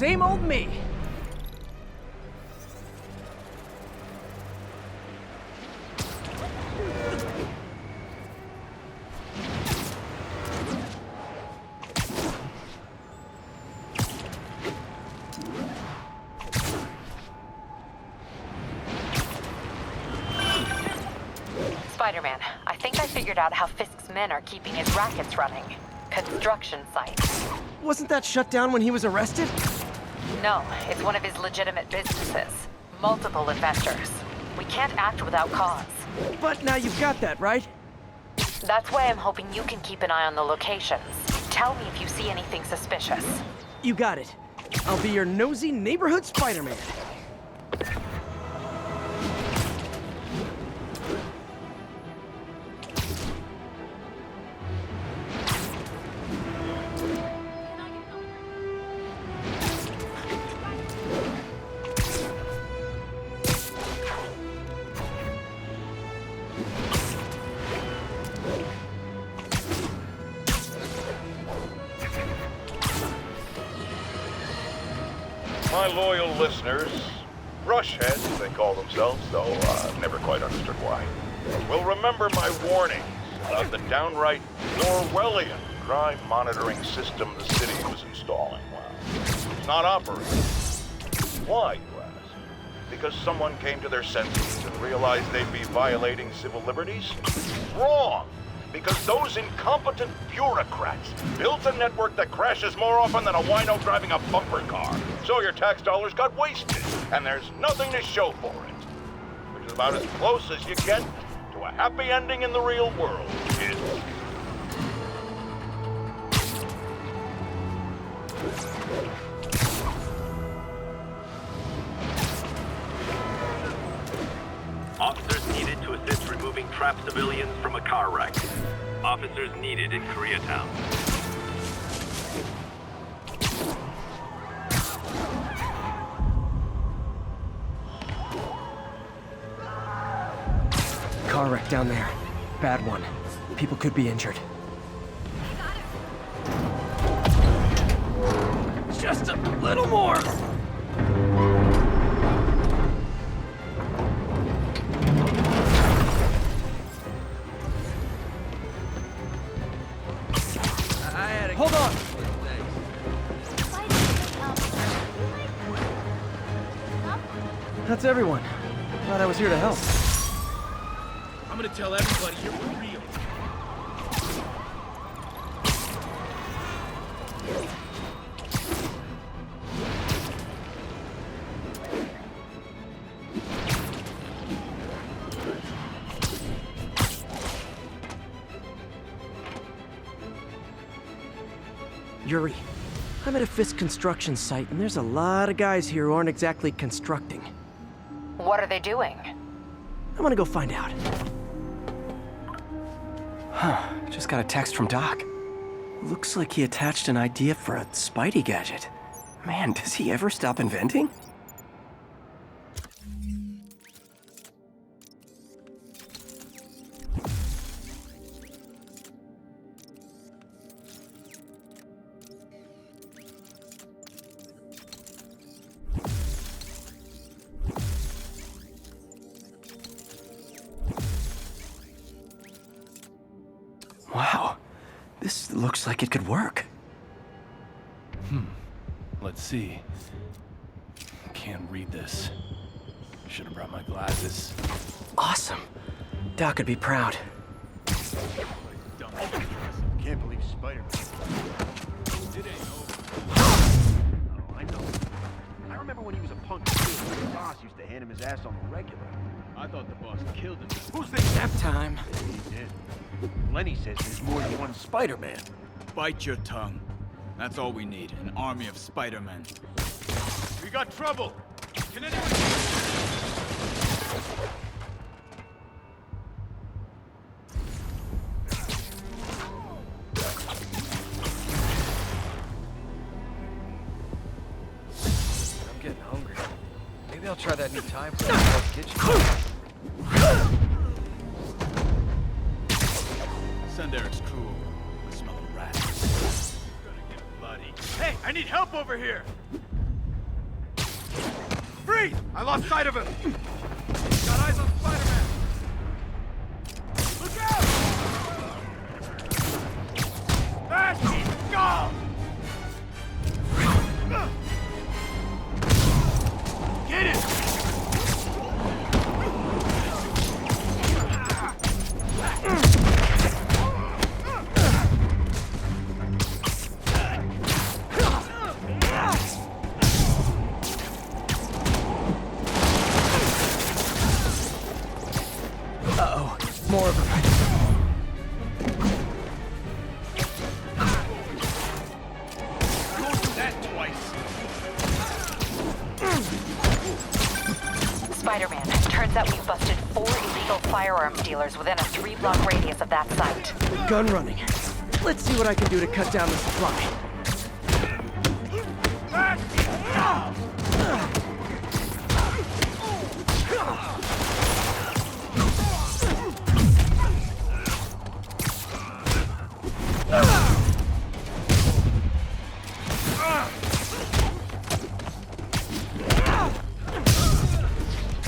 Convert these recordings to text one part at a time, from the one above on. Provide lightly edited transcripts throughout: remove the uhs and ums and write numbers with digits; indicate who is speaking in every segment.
Speaker 1: same old me.
Speaker 2: Spider-Man, I think I figured out how Fisk's men are keeping his rackets running. Construction sites.
Speaker 1: Wasn't that shut down when he was arrested?
Speaker 2: No, it's one of his legitimate businesses. Multiple investors. We can't act without cause.
Speaker 1: But now you've got that, right?
Speaker 2: That's why I'm hoping you can keep an eye on the locations. Tell me if you see anything suspicious.
Speaker 1: You got it. I'll be your nosy neighborhood Spider-Man.
Speaker 3: My loyal listeners, brushheads they call themselves, though I've never quite understood why, will remember my warnings about the downright Orwellian crime monitoring system the city was installing. Well, it's not operating. Why, you ask? Because someone came to their senses and realized they'd be violating civil liberties? Wrong! Because those incompetent bureaucrats built a network that crashes more often than a wino driving a bumper car. So your tax dollars got wasted, and there's nothing to show for it. Which is about as close as you get to a happy ending in the real world, kids.
Speaker 4: Officers needed to assist removing trapped civilians from a car wreck. Officers needed in Koreatown.
Speaker 1: Car wreck down there. Bad one. People could be injured. Just a little more! Hold on! That's everyone. Thought I was here to help.
Speaker 5: I'm gonna tell everybody you're for real.
Speaker 1: Yuri, I'm at a Fisk construction site, and there's a lot of guys here who aren't exactly constructing.
Speaker 2: What are they doing?
Speaker 1: I'm gonna go find out. Just got a text from Doc. Looks like he attached an idea for a Spidey gadget. Man, does he ever stop inventing? Wow, this looks like it could work.
Speaker 5: Let's see. Can't read this. Should have brought my glasses.
Speaker 1: Awesome. Doc would be proud.
Speaker 6: Can't believe Spider-Man.
Speaker 5: It ain't over.
Speaker 6: Oh, I know. I remember when he was a punk kid, the boss used to hand him his ass on the regular.
Speaker 5: I thought the boss killed him.
Speaker 6: Who's this?
Speaker 1: Nap time.
Speaker 6: He did. Lenny says there's more than one Spider-Man.
Speaker 5: Bite your tongue. That's all we need. An army of Spider-Men. We got trouble! Can anyone...
Speaker 7: I'm getting hungry. Maybe I'll try that new time for the kitchen.
Speaker 5: Send Eric's crew over. I smell a rat. Gonna get bloody. Hey, I need help over here! Wait! I lost sight of him! Got eyes on Spider-Man! Look out! Fast! Go! Get it!
Speaker 1: Uh-oh, more of them.
Speaker 5: Go through that twice!
Speaker 2: Spider-Man, turns out we've busted 4 illegal firearms dealers within a 3-block radius of that site.
Speaker 1: Gun running. Let's see what I can do to cut down the supply.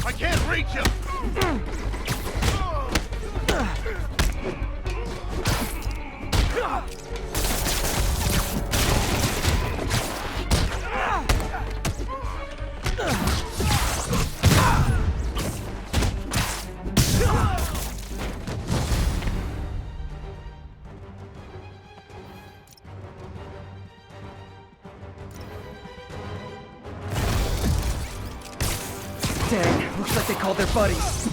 Speaker 5: I can't reach him!
Speaker 1: Dang, looks like they called their buddies.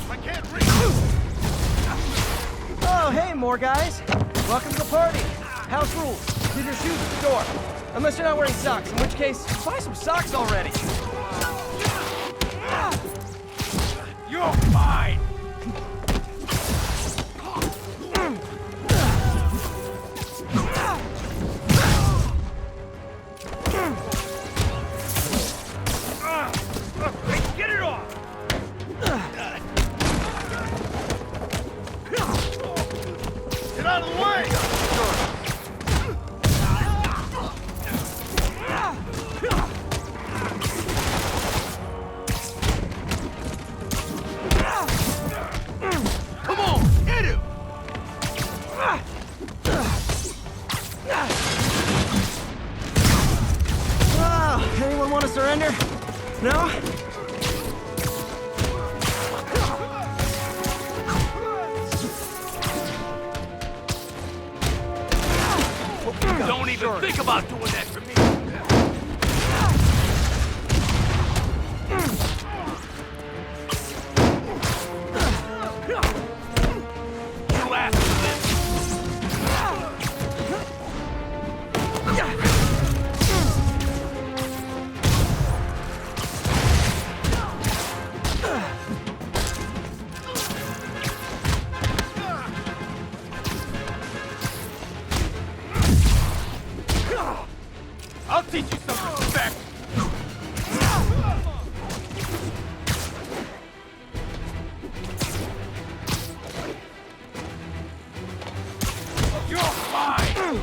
Speaker 5: I can't reach!
Speaker 1: Oh, hey, more guys. Welcome to the party. House rules. Leave your shoes at the door. Unless you're not wearing socks, in which case, buy some socks already.
Speaker 5: You're mine! Hey, get it off! Get out of the way! Come on, hit him!
Speaker 1: Oh, anyone want to surrender? No?
Speaker 5: Don't even think about doing that for me! You asked for this! I'll teach you some respect! You're fine!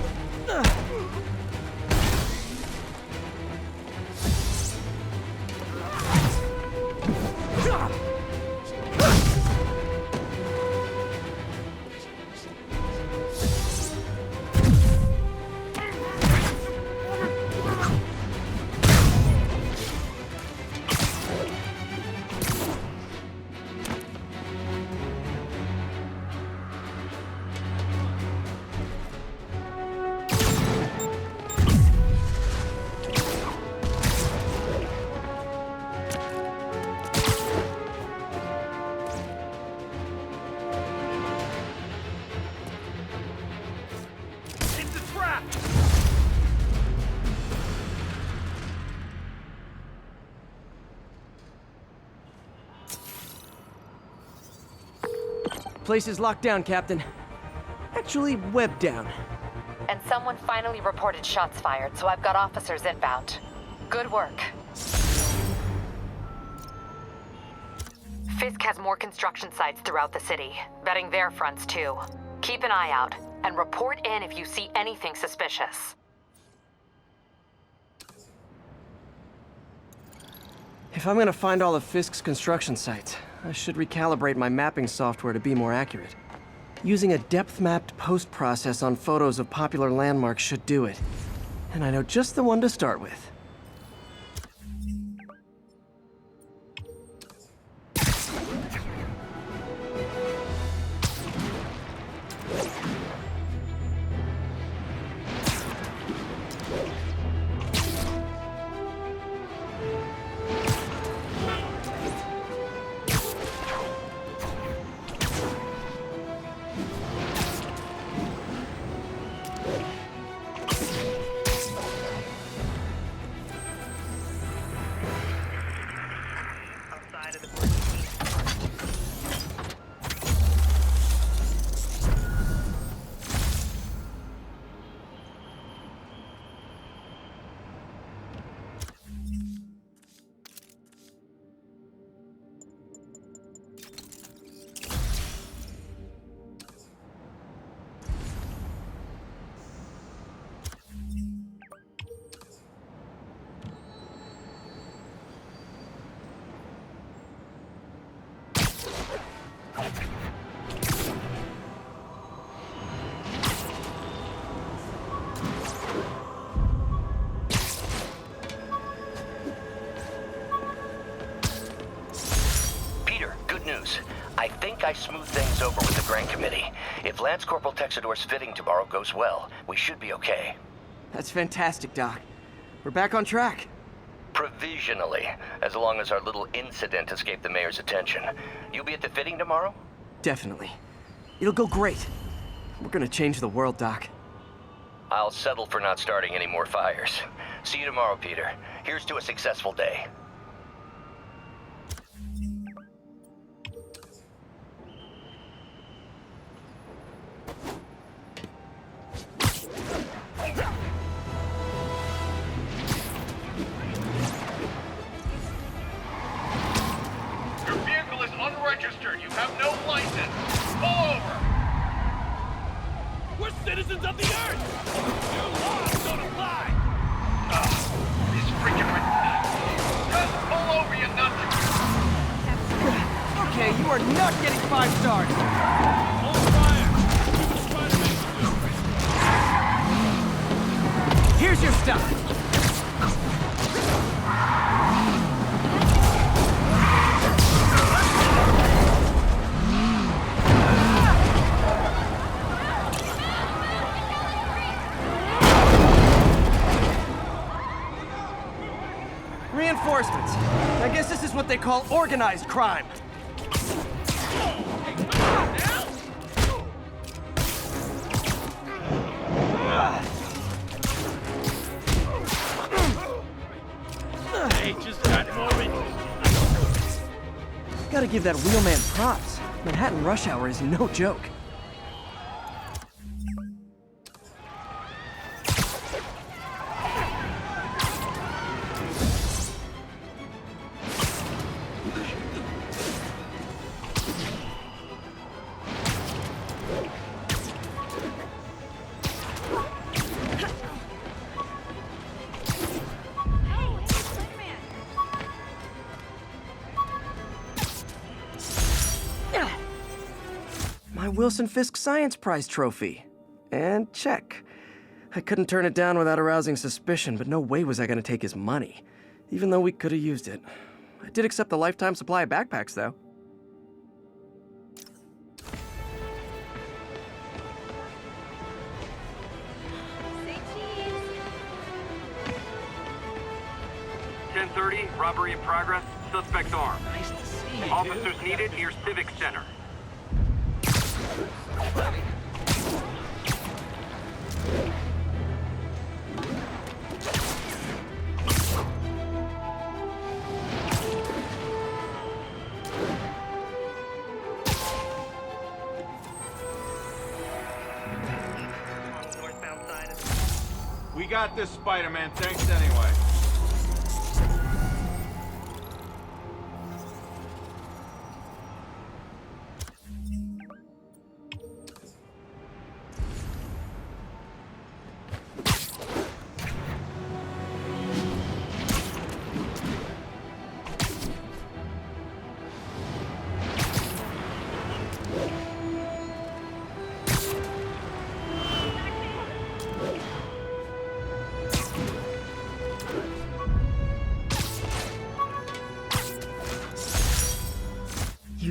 Speaker 5: It's a trap!
Speaker 1: Place is locked down, Captain. Actually, webbed down.
Speaker 2: And someone finally reported shots fired, so I've got officers inbound. Good work. Fisk has more construction sites throughout the city, betting their fronts too. Keep an eye out, and report in if you see anything suspicious.
Speaker 1: If I'm gonna find all of Fisk's construction sites, I should recalibrate my mapping software to be more accurate. Using a depth-mapped post-process on photos of popular landmarks should do it. And I know just the one to start with.
Speaker 8: I think I smoothed things over with the Grand Committee. If Lance Corporal Texador's fitting tomorrow goes well, we should be okay.
Speaker 1: That's fantastic, Doc. We're back on track.
Speaker 8: Provisionally, as long as our little incident escaped the mayor's attention. You'll be at the fitting tomorrow?
Speaker 1: Definitely. It'll go great. We're gonna change the world, Doc.
Speaker 8: I'll settle for not starting any more fires. See you tomorrow, Peter. Here's to a successful day.
Speaker 3: Unregistered. You have no license. Pull over.
Speaker 5: We're citizens of the Earth! Your laws don't apply!
Speaker 3: This freaking just pull over, you nuts.
Speaker 1: Okay, you are not getting 5 stars.
Speaker 5: Hold fire! Do what Spider-Man can do.
Speaker 1: Here's your stuff. Reinforcements. I guess this is what they call organized crime.
Speaker 5: Hey, just got more interesting.
Speaker 1: Gotta give that wheelman props. Manhattan rush hour is no joke. My Wilson Fisk Science Prize trophy. And check. I couldn't turn it down without arousing suspicion, but no way was I gonna take his money. Even though we could have used it. I did accept the lifetime supply of backpacks, though.
Speaker 9: Say cheese.
Speaker 4: 10:30, robbery in progress, suspect armed.
Speaker 7: Nice to see you,
Speaker 4: Officers
Speaker 7: dude.
Speaker 4: needed near Civic Center.
Speaker 5: We got this, Spider-Man. Thanks anyway.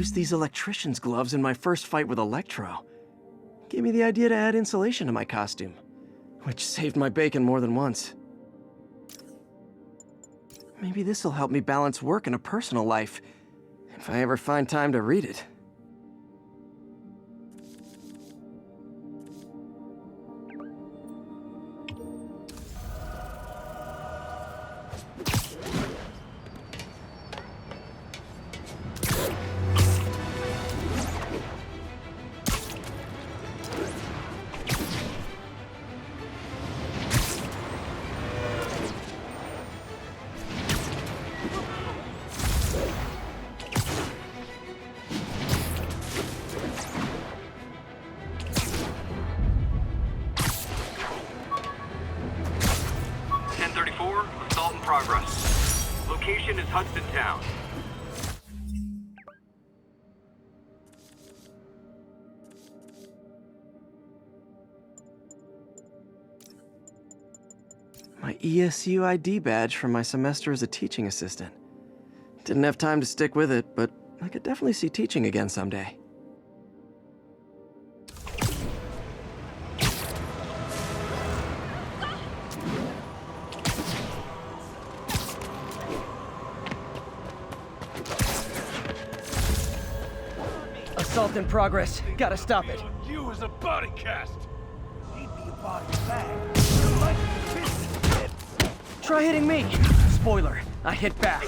Speaker 1: used these electrician's gloves in my first fight with Electro. Gave me the idea to add insulation to my costume, which saved my bacon more than once. Maybe this'll help me balance work and a personal life, if I ever find time to read it.
Speaker 4: Assault in progress. Location is Hudson Town.
Speaker 1: My ESU ID badge from my semester as a teaching assistant. Didn't have time to stick with it, but I could definitely see teaching again someday. Assault in progress. Gotta stop it.
Speaker 6: You as a body cast. Need me a body bag.
Speaker 1: Try hitting me. Spoiler, I hit back.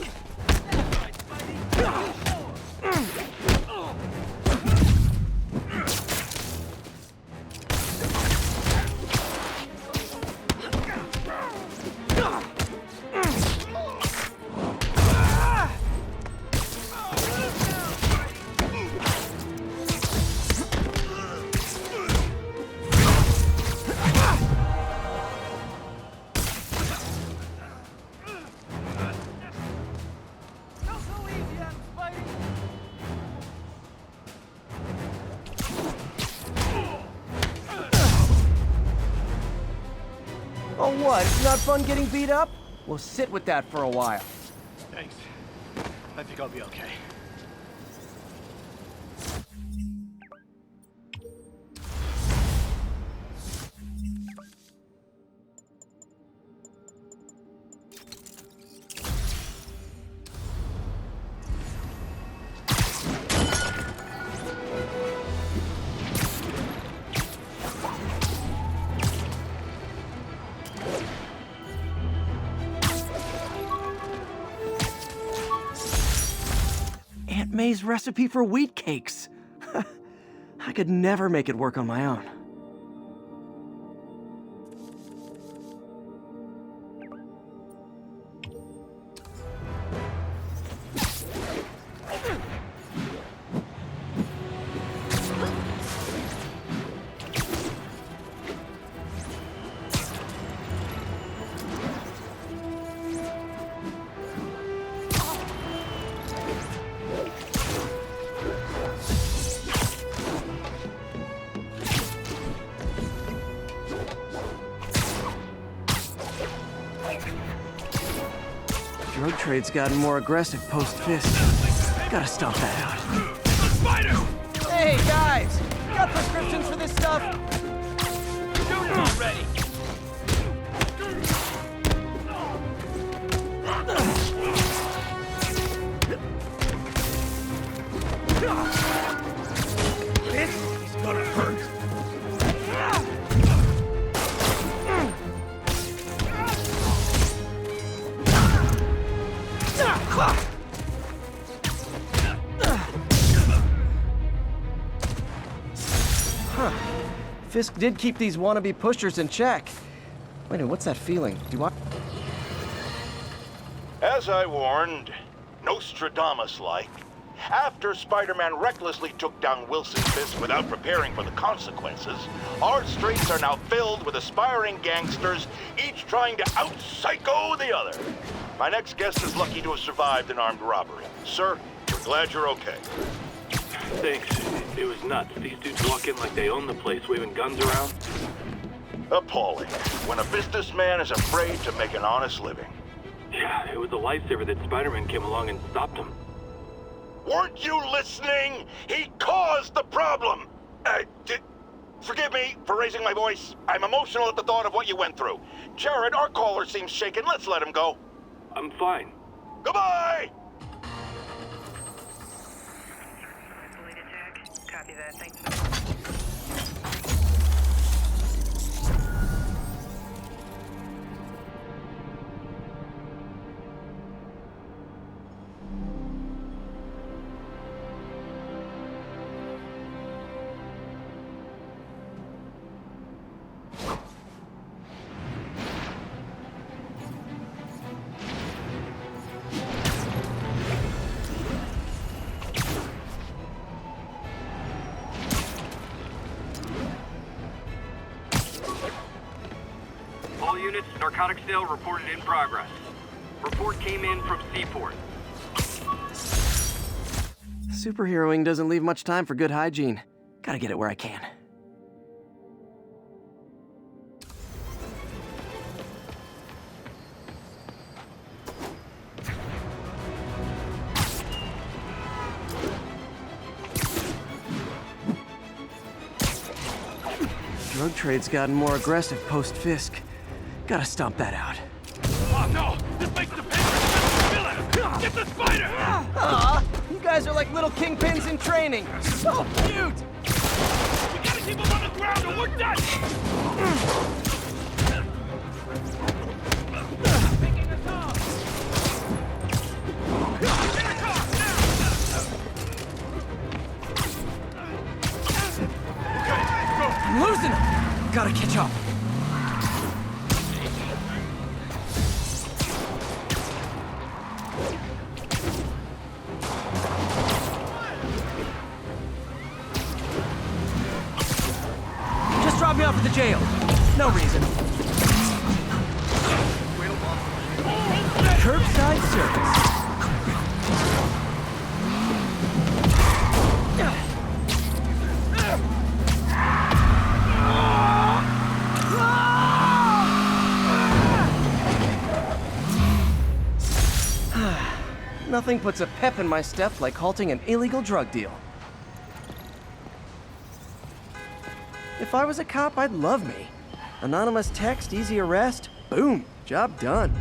Speaker 1: Oh what, it's not fun getting beat up? We'll sit with that for a while.
Speaker 6: Thanks. I think I'll be okay.
Speaker 1: Aunt May's recipe for wheat cakes. I could never make it work on my own. Drug trade's gotten more aggressive post-Fist. Gotta stomp that out.
Speaker 6: Spider!
Speaker 1: Hey, guys! Got prescriptions for this stuff?
Speaker 6: Shoot it already! This is gonna hurt.
Speaker 1: Huh. Fisk did keep these wannabe pushers in check. Wait a minute, what's that feeling? Do I...
Speaker 3: As I warned, Nostradamus-like, after Spider-Man recklessly took down Wilson Fisk without preparing for the consequences, our streets are now filled with aspiring gangsters, each trying to out-psycho the other. My next guest is lucky to have survived an armed robbery. Sir, we're glad you're okay.
Speaker 4: Thanks. It was nuts. These dudes walk in like they own the place, waving guns around.
Speaker 3: Appalling. When a businessman is afraid to make an honest living.
Speaker 4: Yeah, it was a lifesaver that Spider-Man came along and stopped him.
Speaker 3: Weren't you listening? He caused the problem! Forgive me for raising my voice. I'm emotional at the thought of what you went through. Jared, our caller seems shaken. Let's let him go.
Speaker 4: I'm fine.
Speaker 3: Goodbye!
Speaker 2: Copy that. Thanks.
Speaker 4: All units, narcotic sale reported in progress. Report came in from Seaport.
Speaker 1: Superheroing doesn't leave much time for good hygiene. Gotta get it where I can. Drug trade's gotten more aggressive post-Fisk. Gotta stomp that out.
Speaker 5: Oh no! This makes the paper! Get the spider!
Speaker 1: Aw, you guys are like little kingpins in training. So cute!
Speaker 5: We gotta keep him on the ground or we're done! Making us off!
Speaker 1: I'm losing him! Gotta catch up. Just drop me off at the jail. No reason. Curbside service. Nothing puts a pep in my step like halting an illegal drug deal. If I was a cop, I'd love me. Anonymous text, easy arrest, boom, job done.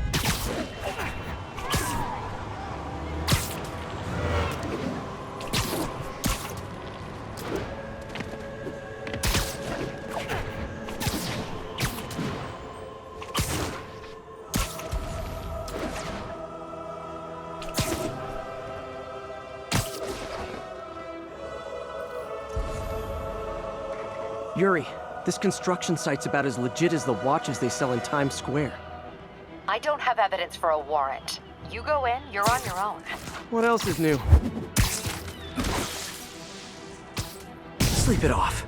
Speaker 1: Yuri, this construction site's about as legit as the watches they sell in Times Square.
Speaker 2: I don't have evidence for a warrant. You go in, you're on your own.
Speaker 1: What else is new? Sleep it off.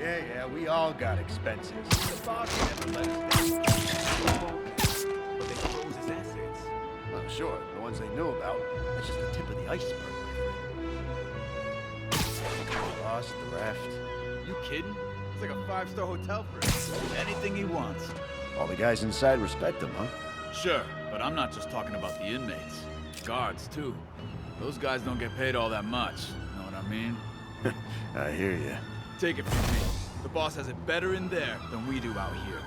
Speaker 6: Yeah, we all got expenses. The boss never let us down. But they froze his assets. Well, sure, the ones they knew about. That's just the tip of the iceberg, my friend. Lost the raft.
Speaker 5: You kidding? It's like a 5-star hotel for him. Anything he wants.
Speaker 6: All the guys inside respect him, huh?
Speaker 5: Sure, but I'm not just talking about the inmates. Guards, too. Those guys don't get paid all that much. Know what I mean?
Speaker 6: I hear you.
Speaker 5: Take it from me. The boss has it better in there than we do out here.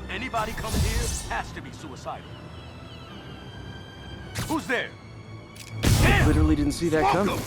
Speaker 6: Anybody come here has to be suicidal. Who's there?
Speaker 1: Literally didn't see that coming.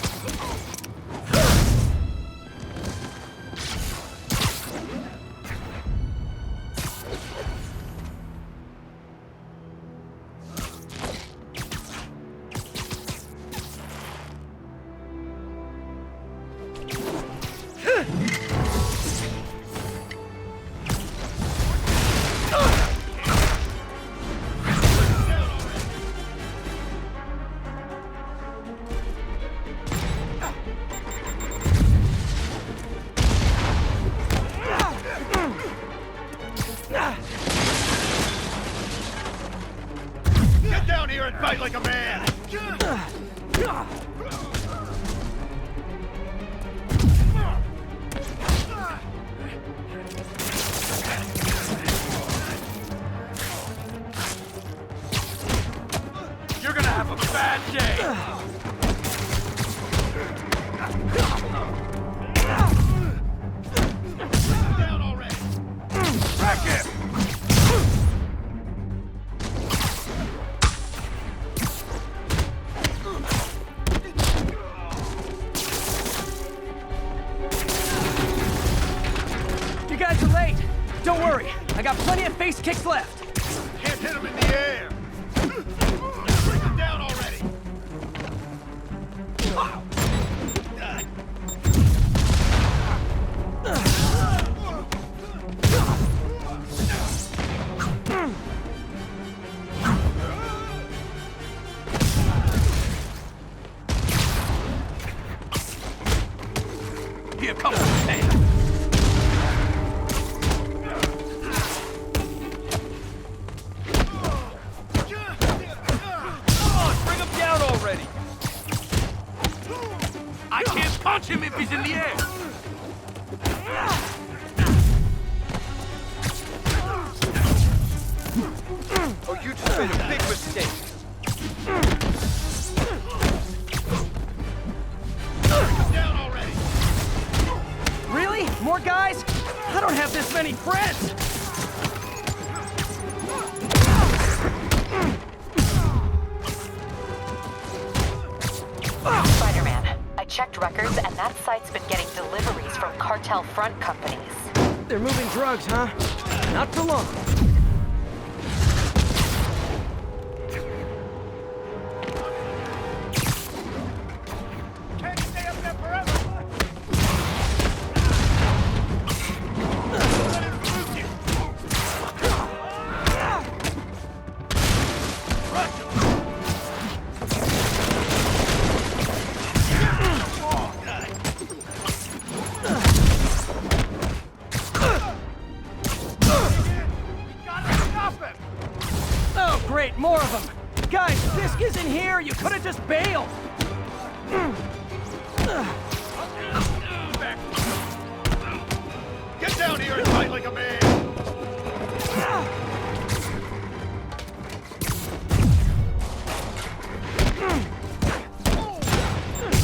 Speaker 1: got plenty of face kicks left.
Speaker 6: Can't hit him in the air. Bring him down already.
Speaker 5: Here, come on, man.
Speaker 7: Bring him down already!
Speaker 5: I can't punch him if he's in the air.
Speaker 7: Oh, you just made a big mistake.
Speaker 6: Down already.
Speaker 1: Really? More guys? I don't have this many friends!
Speaker 2: Spider-Man, I checked records and that site's been getting deliveries from cartel front companies.
Speaker 1: They're moving drugs, huh? Not for long.
Speaker 6: Can't stay up there forever.
Speaker 1: Oh, great, more of them! Guys, Fisk isn't here! You could have just bailed!
Speaker 6: Get down here and fight like a man.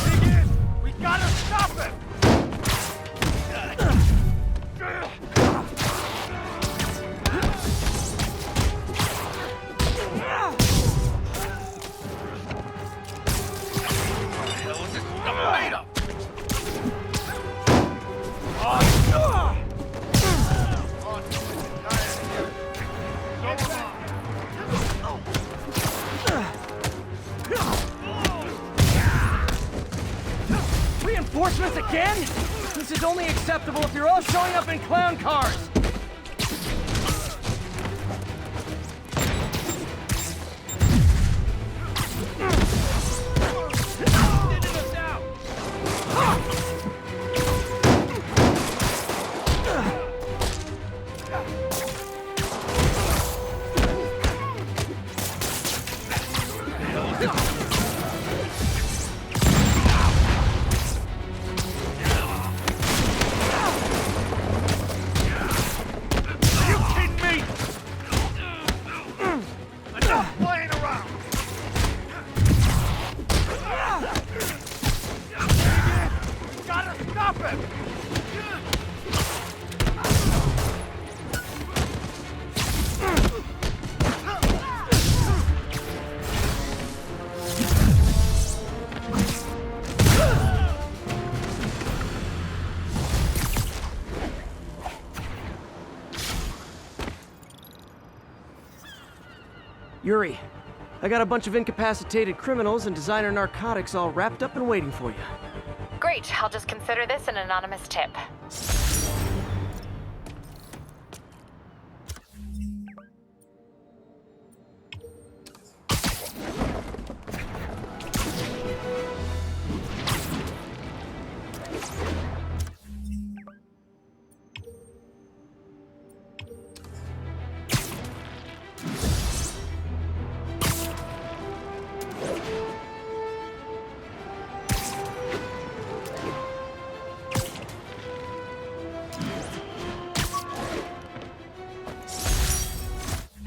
Speaker 6: Dig in. We gotta stop him.
Speaker 1: Reinforcements again? This is only acceptable if you're all showing up in clown cars!
Speaker 6: Playing around. Gotta stop him.
Speaker 1: Yuri, I got a bunch of incapacitated criminals and designer narcotics all wrapped up and waiting for you.
Speaker 2: Great, I'll just consider this an anonymous tip.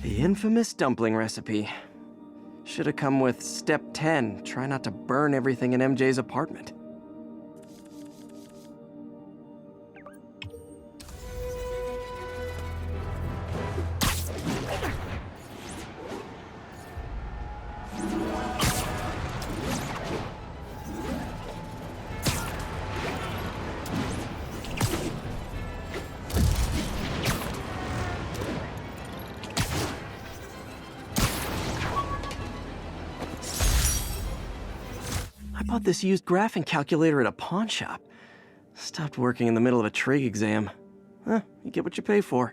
Speaker 1: The infamous dumpling recipe. Should have come with step 10. Try not to burn everything in MJ's apartment. bought this used graphing calculator at a pawn shop. Stopped working in the middle of a trig exam. Huh, you get what you pay for.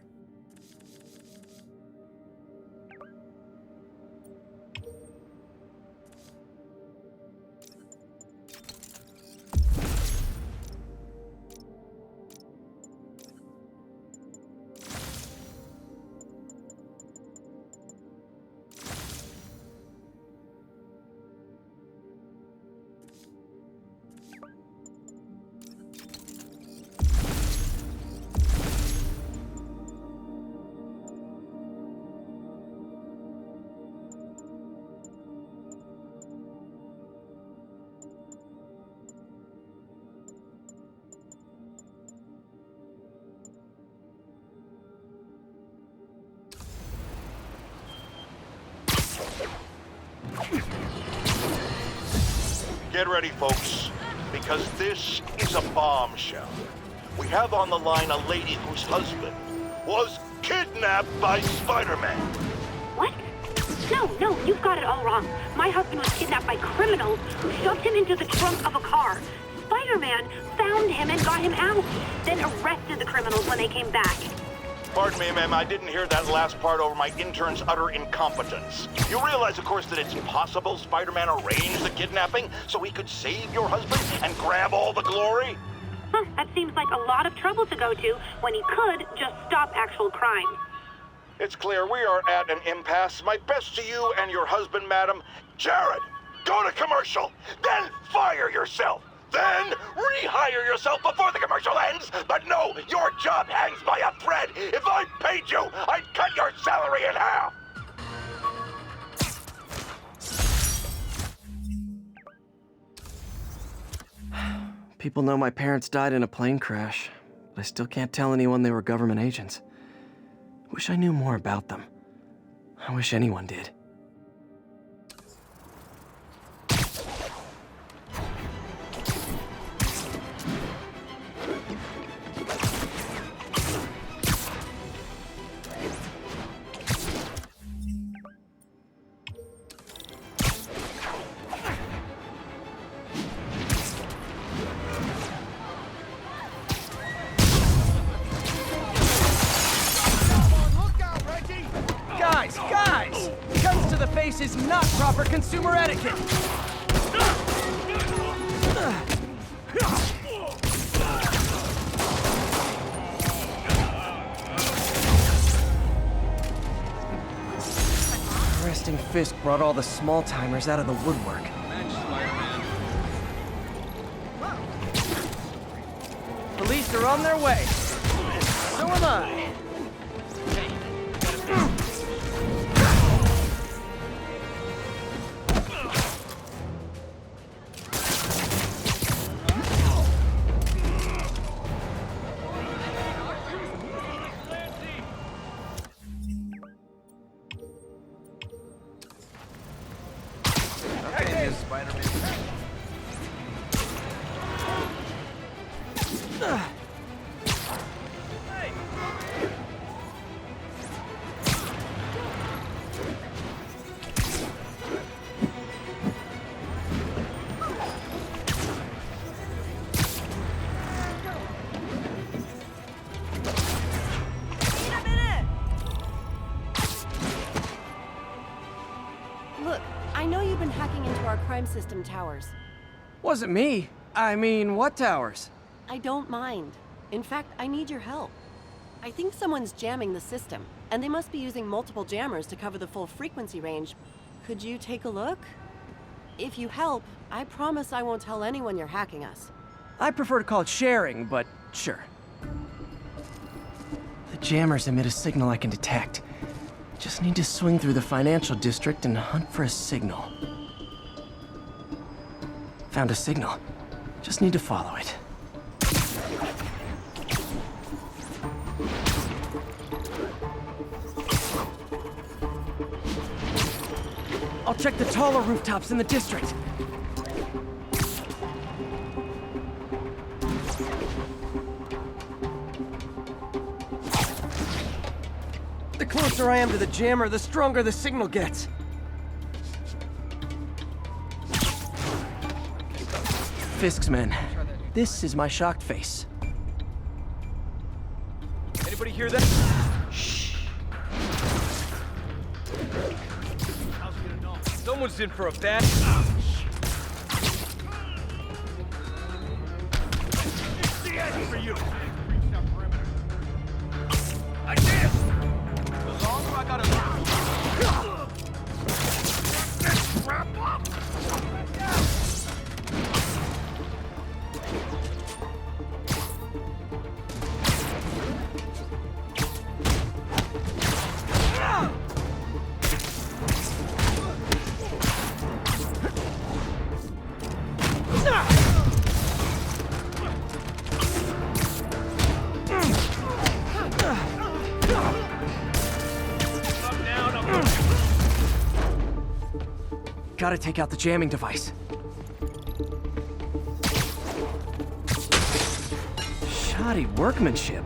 Speaker 3: Get ready, folks, because this is a bombshell. We have on the line a lady whose husband was kidnapped by Spider-Man.
Speaker 10: What? No, you've got it all wrong. My husband was kidnapped by criminals who shoved him into the trunk of a car. Spider-Man found him and got him out, then arrested the criminals when they came back.
Speaker 3: Pardon me, ma'am, I didn't hear that last part over my intern's utter incompetence. You realize, of course, that it's possible Spider-Man arranged the kidnapping so he could save your husband and grab all the glory?
Speaker 10: That seems like a lot of trouble to go to when he could just stop actual crime.
Speaker 3: It's clear we are at an impasse. My best to you and your husband, madam. Jared, go to commercial, then fire yourself. Then rehire yourself before the commercial ends. But no, your job hangs by a thread. If I paid you, I'd cut your salary in half.
Speaker 1: People know my parents died in a plane crash, but I still can't tell anyone they were government agents. Wish I knew more about them. I wish anyone did.
Speaker 7: Guys! Guns to the face is not proper consumer etiquette!
Speaker 1: Arresting Fisk brought all the small-timers out of the woodwork.
Speaker 7: Police are on their way. So am I.
Speaker 6: Okay, Miss Spider-Man.
Speaker 11: Look, I know you've been hacking into our crime system towers.
Speaker 1: Wasn't me. I mean, what towers?
Speaker 11: I don't mind. In fact, I need your help. I think someone's jamming the system, and they must be using multiple jammers to cover the full frequency range. Could you take a look? If you help, I promise I won't tell anyone you're hacking us.
Speaker 1: I prefer to call it sharing, but sure. The jammers emit a signal I can detect. Just need to swing through the financial district and hunt for a signal. Found a signal. Just need to follow it. I'll check the taller rooftops in the district. The closer I am to the jammer, the stronger the signal gets. Fisk's men. This is my shocked face.
Speaker 7: Anybody hear that? Someone's in for a bad.
Speaker 6: The edge for you.
Speaker 7: I can't. As long as I gotta.
Speaker 1: Gotta take out the jamming device. Shoddy workmanship.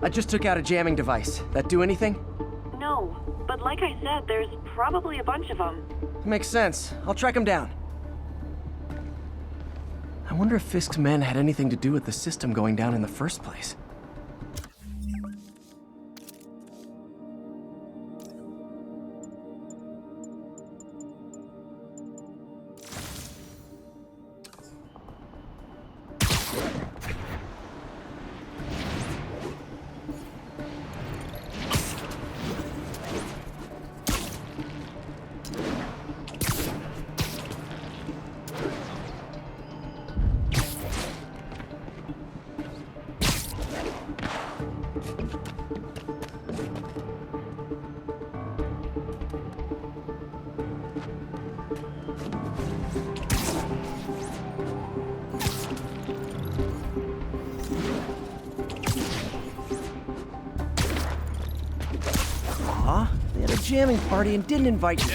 Speaker 1: I just took out a jamming device. That do anything?
Speaker 10: No, but like I said, there's probably a bunch of them.
Speaker 1: Makes sense. I'll track him down. I wonder if Fisk's men had anything to do with the system going down in the first place. They had a jamming party and didn't invite me.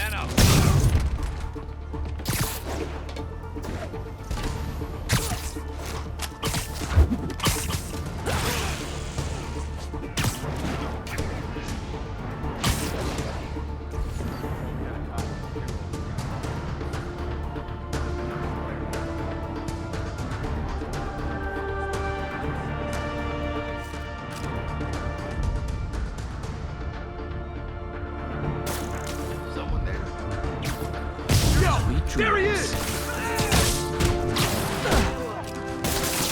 Speaker 6: There he is!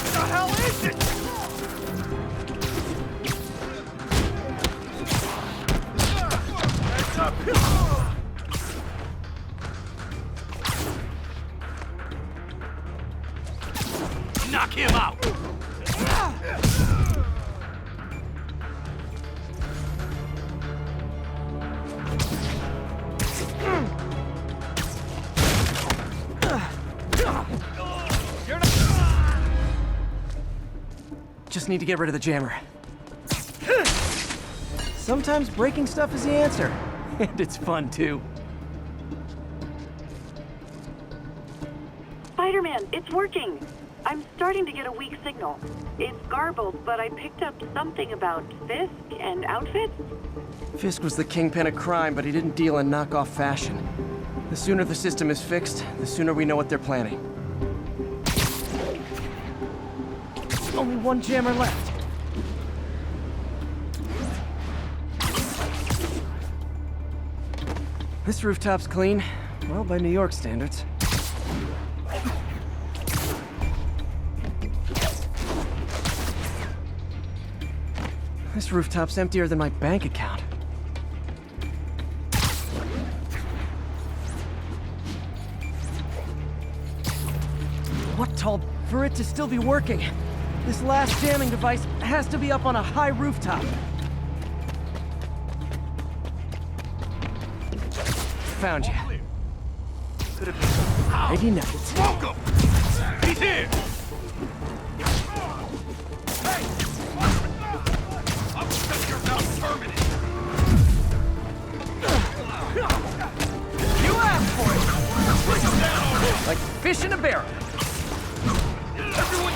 Speaker 6: What the hell is it? Heads up! Knock him out!
Speaker 1: Just need to get rid of the jammer. Sometimes breaking stuff is the answer. And it's fun, too.
Speaker 10: Spider-Man, it's working. I'm starting to get a weak signal. It's garbled, but I picked up something about Fisk and outfits.
Speaker 1: Fisk was the kingpin of crime, but he didn't deal in knockoff fashion. The sooner the system is fixed, the sooner we know what they're planning. Only one jammer left. This rooftop's clean. Well, by New York standards. This rooftop's emptier than my bank account. What told for it to still be working? This last jamming device has to be up on a high rooftop. Found you. Could have been. Maybe not.
Speaker 6: Smoke him! He's here! Hey! I'll shut your mouth permanent!
Speaker 1: You asked for it!
Speaker 6: Bring him down!
Speaker 1: Like fish in a barrel.
Speaker 6: Everyone!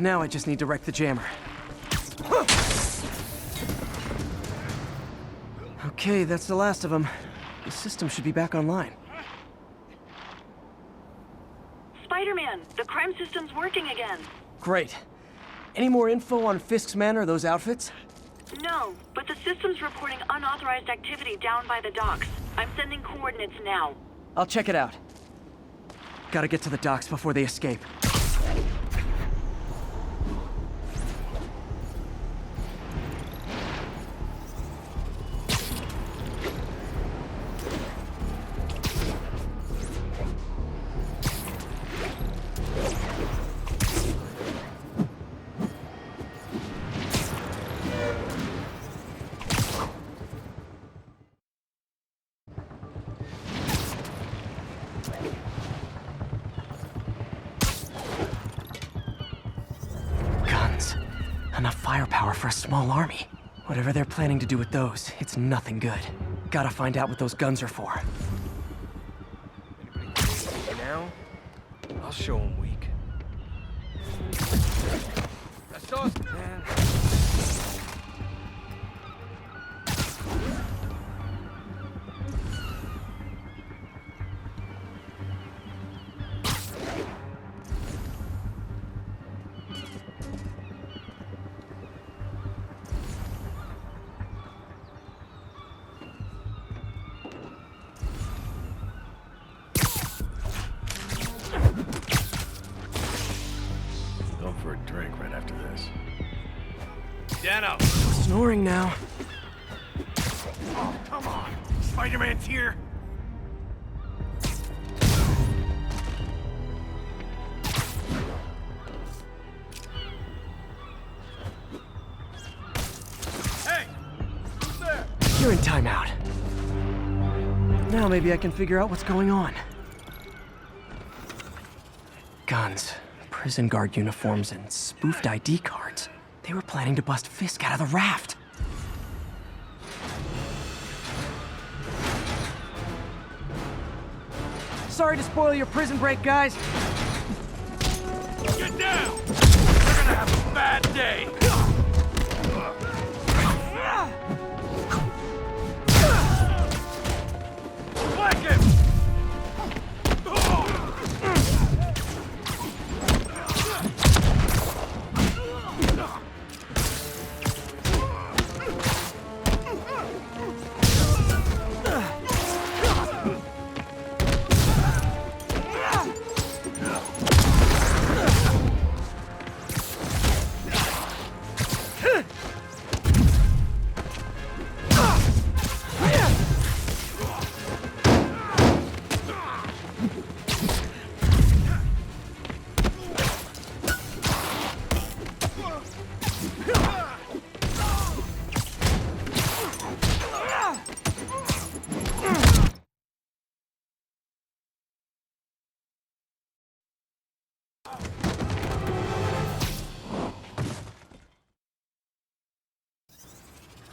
Speaker 1: Now I just need to wreck the jammer. Okay, that's the last of them. The system should be back online.
Speaker 10: Spider-Man, the crime system's working again.
Speaker 1: Great. Any more info on Fisk's men or those outfits?
Speaker 10: No, but the system's reporting unauthorized activity down by the docks. I'm sending coordinates now.
Speaker 1: I'll check it out. Gotta get to the docks before they escape. Enough firepower for a small army. Whatever they're planning to do with those, it's nothing good. Gotta find out what those guns are for.
Speaker 7: Anybody think me now? I'll show them weak. That's us, man.
Speaker 6: For a drink right after this.
Speaker 7: Dano!
Speaker 1: Snoring now.
Speaker 6: Oh, come on! Spider-Man's here!
Speaker 7: Hey! Who's there?
Speaker 1: You're in timeout. Now maybe I can figure out what's going on. Guns. Prison guard uniforms and spoofed ID cards. They were planning to bust Fisk out of the raft. Sorry to spoil your prison break, guys.
Speaker 6: Get down! You're gonna have a bad day! Flank him!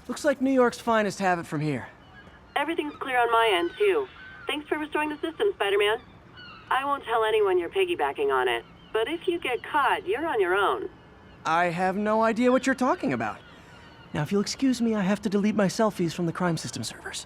Speaker 1: Looks like New York's finest have it from here.
Speaker 10: Everything's clear on my end, too. Thanks for restoring the system, Spider-Man. I won't tell anyone you're piggybacking on it, but if you get caught, you're on your own.
Speaker 1: I have no idea what you're talking about. Now, if you'll excuse me, I have to delete my selfies from the crime system servers.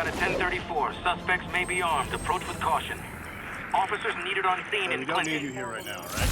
Speaker 4: out at 1034. Suspects may be armed. Approach with caution. Officers needed on scene in
Speaker 6: We don't need
Speaker 4: Clinton.
Speaker 6: you here right now, all right?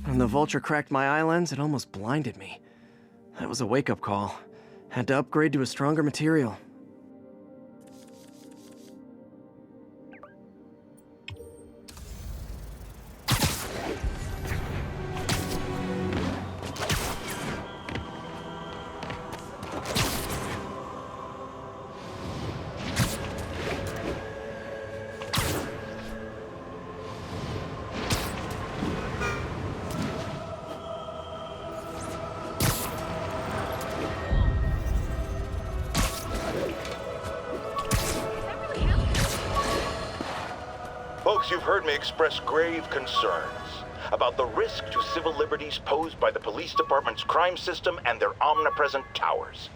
Speaker 1: When the vulture cracked my eye lens, it almost blinded me. That was a wake-up call. Had to upgrade to a stronger material.
Speaker 3: Folks, you've heard me express grave concerns about the risk to civil liberties posed by the police department's crime system and their omnipresent towers.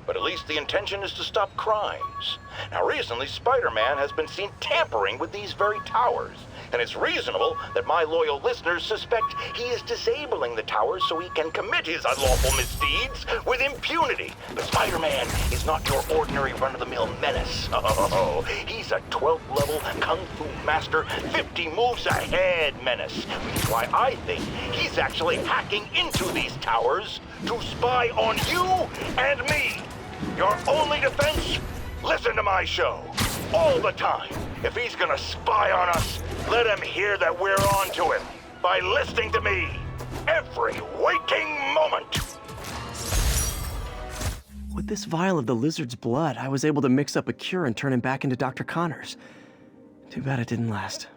Speaker 3: But at least the intention is to stop crimes. Now, recently, Spider-Man has been seen tampering with these very towers, and it's reasonable that my loyal listeners suspect he is disabling the towers so he can commit his unlawful misdeeds with impunity. But Spider-Man is not your ordinary run-of-the-mill menace. Oh, he's a 12th level Kung Fu master, 50 moves ahead menace, which is why I think he's actually hacking into these towers to spy on you and me. Your only defense? Listen to my show. All the time. If he's gonna spy on us, let him hear that we're on to him by listening to me every waking moment.
Speaker 1: With this vial of the lizard's blood, I was able to mix up a cure and turn him back into Dr. Connors. Too bad it didn't last.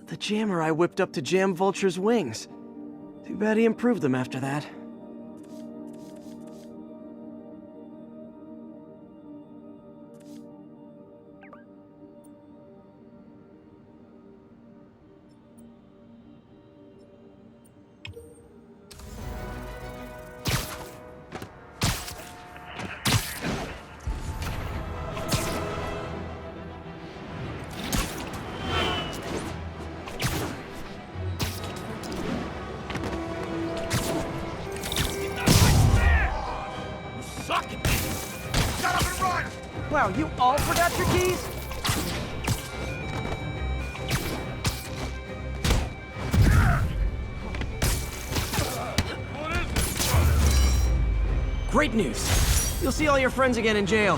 Speaker 1: The jammer I whipped up to jam Vulture's wings. Too bad he improved them after that. Wow, you all forgot your keys? Great news! You'll see all your friends again in jail.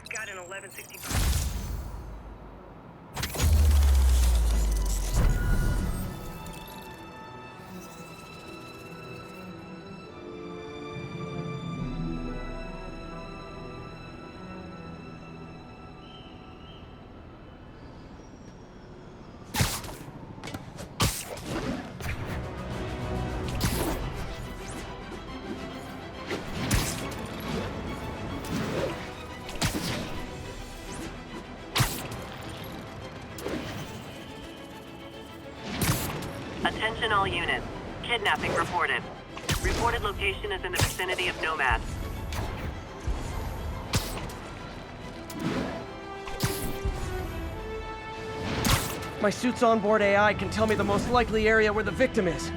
Speaker 10: Got an 1165. Attention all units. Kidnapping reported. Reported location is in the vicinity of Nomad.
Speaker 1: My suit's onboard AI can tell me the most likely area where the victim is.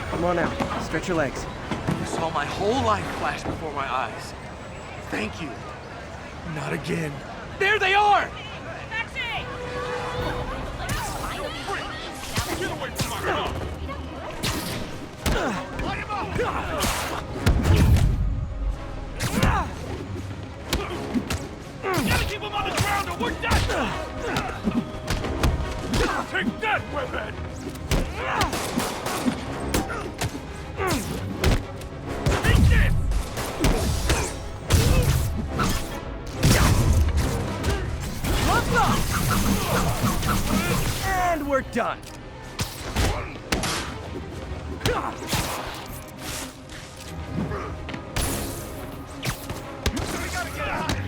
Speaker 1: Come on out. Stretch your legs.
Speaker 12: I saw my whole life flash before my eyes. Thank you. Not again.
Speaker 1: There they are!
Speaker 3: Get away from my car! Light him up! Gotta keep him on the ground or we're done! Take that, webhead! Take this!
Speaker 1: Look up! And we're done.
Speaker 3: We gotta get out of here!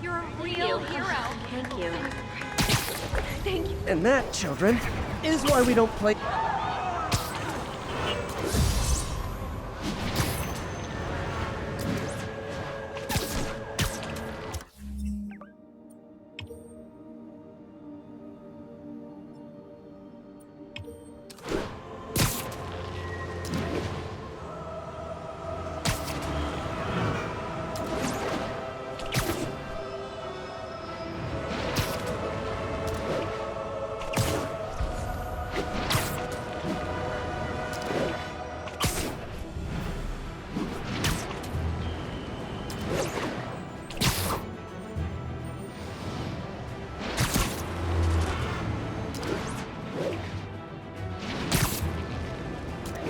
Speaker 9: You're a real hero.
Speaker 11: Thank you.
Speaker 9: Thank you.
Speaker 1: And that, children, is why we don't play.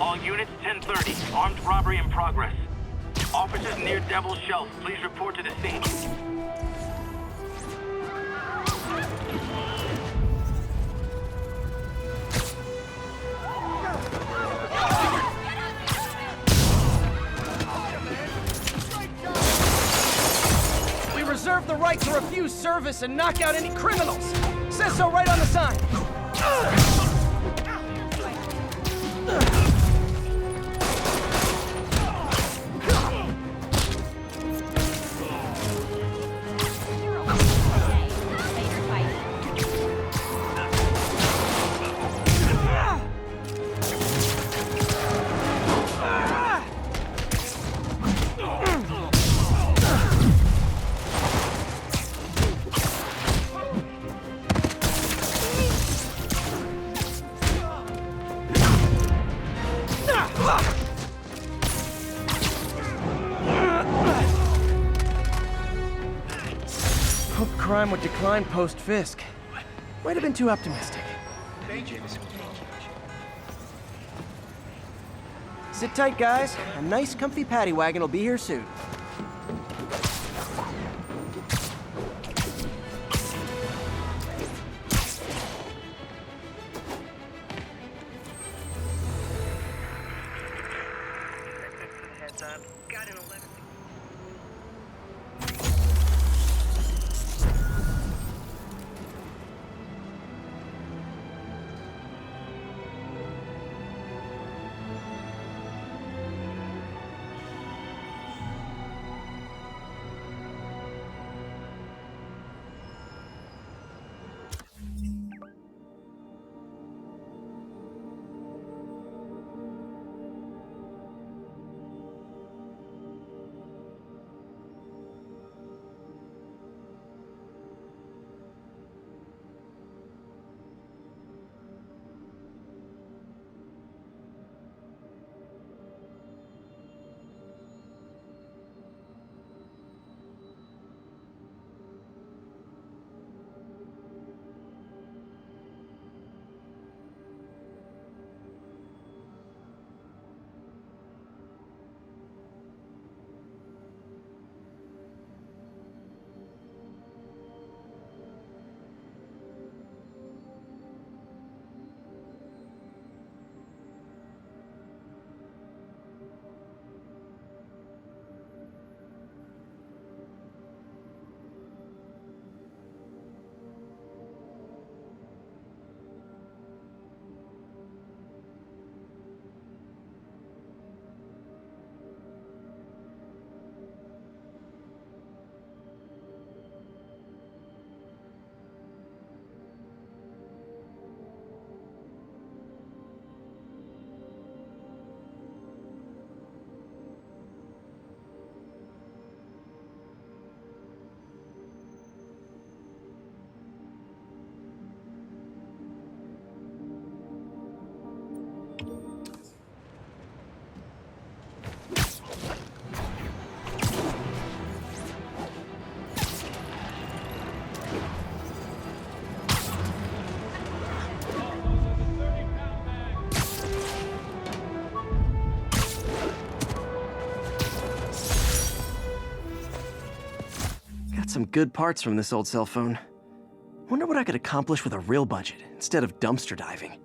Speaker 4: All units 1030. Armed robbery in progress. Officers near Devil's Shelf, please report to the scene.
Speaker 1: We reserve the right to refuse service and knock out any criminals. Says so right on the sign. Hope crime would decline post-Fisk. Might have been too optimistic. Sit tight, guys. A nice, comfy paddy wagon will be here soon. some good parts from this old cell phone. Wonder what I could accomplish with a real budget instead of dumpster diving.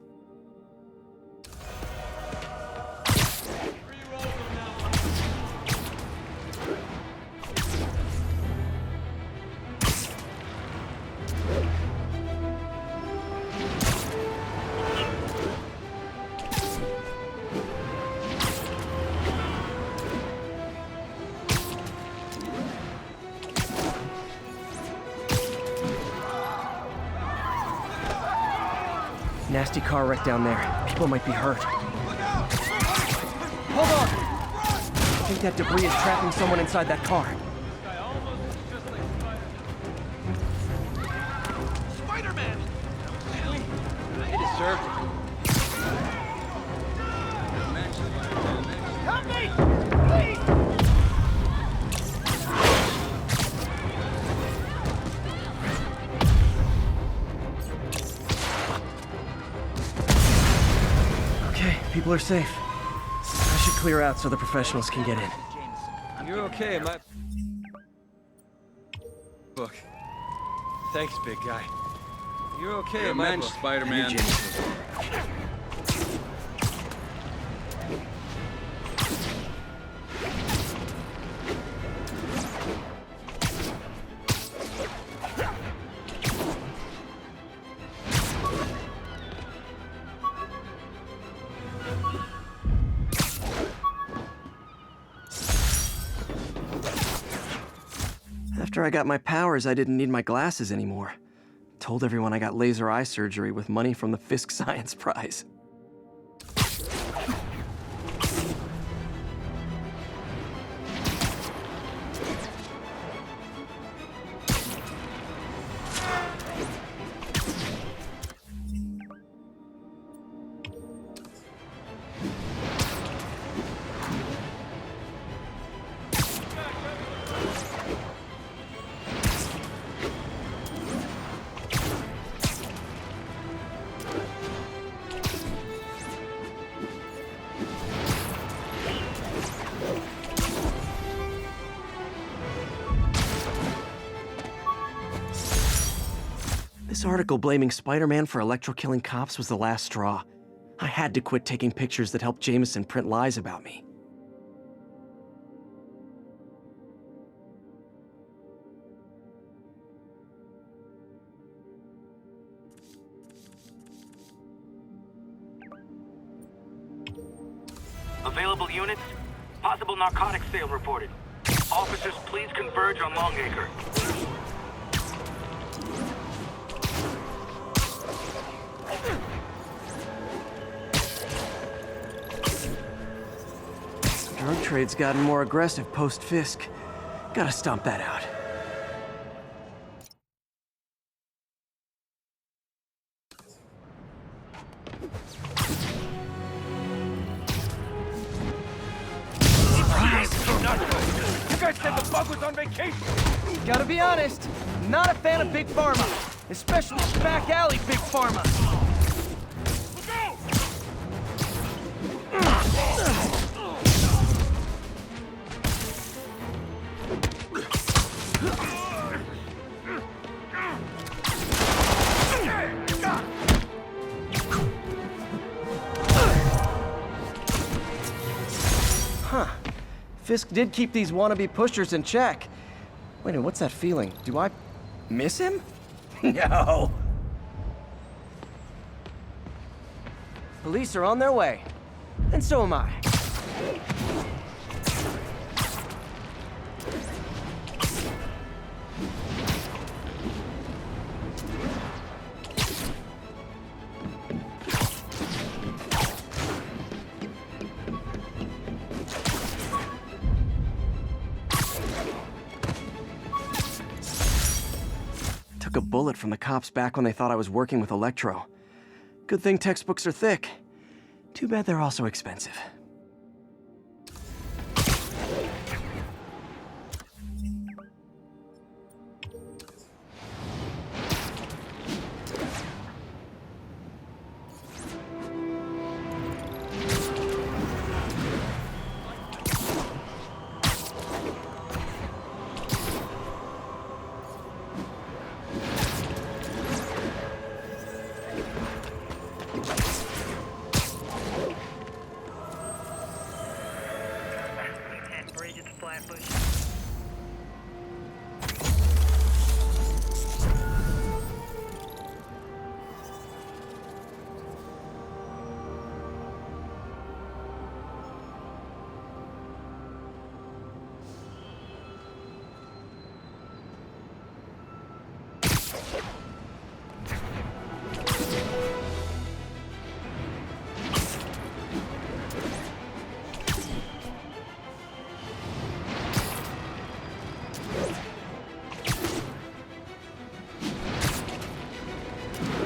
Speaker 1: Nasty car wreck down there. People might be hurt. Hold on! I think that debris is trapping someone inside that car.
Speaker 7: Spider-Man! They deserved it. Help me! Please!
Speaker 1: People are safe. I should clear out so the professionals can get in.
Speaker 7: You're okay in my book. Thanks, big guy. You're okay in my book.
Speaker 5: Spider-Man.
Speaker 1: After I got my powers, I didn't need my glasses anymore. Told everyone I got laser eye surgery with money from the Fisk Science Prize. This article blaming Spider-Man for electro-killing cops was the last straw. I had to quit taking pictures that helped Jameson print lies about me.
Speaker 4: Available units? Possible narcotics sale reported. Officers, please converge on Longacre.
Speaker 1: Drug trade's gotten more aggressive post-Fisk. Gotta stomp that out.
Speaker 7: You guys said the bug was on vacation!
Speaker 1: Gotta be honest, not a fan of Big Pharma. Especially back alley Big Pharma. Huh. Fisk did keep these wannabe pushers in check. Wait a minute, what's that feeling? Do I miss him? No. Police are on their way. And so am I. Took a bullet from the cops back when they thought I was working with Electro. Good thing textbooks are thick. Too bad they're also expensive.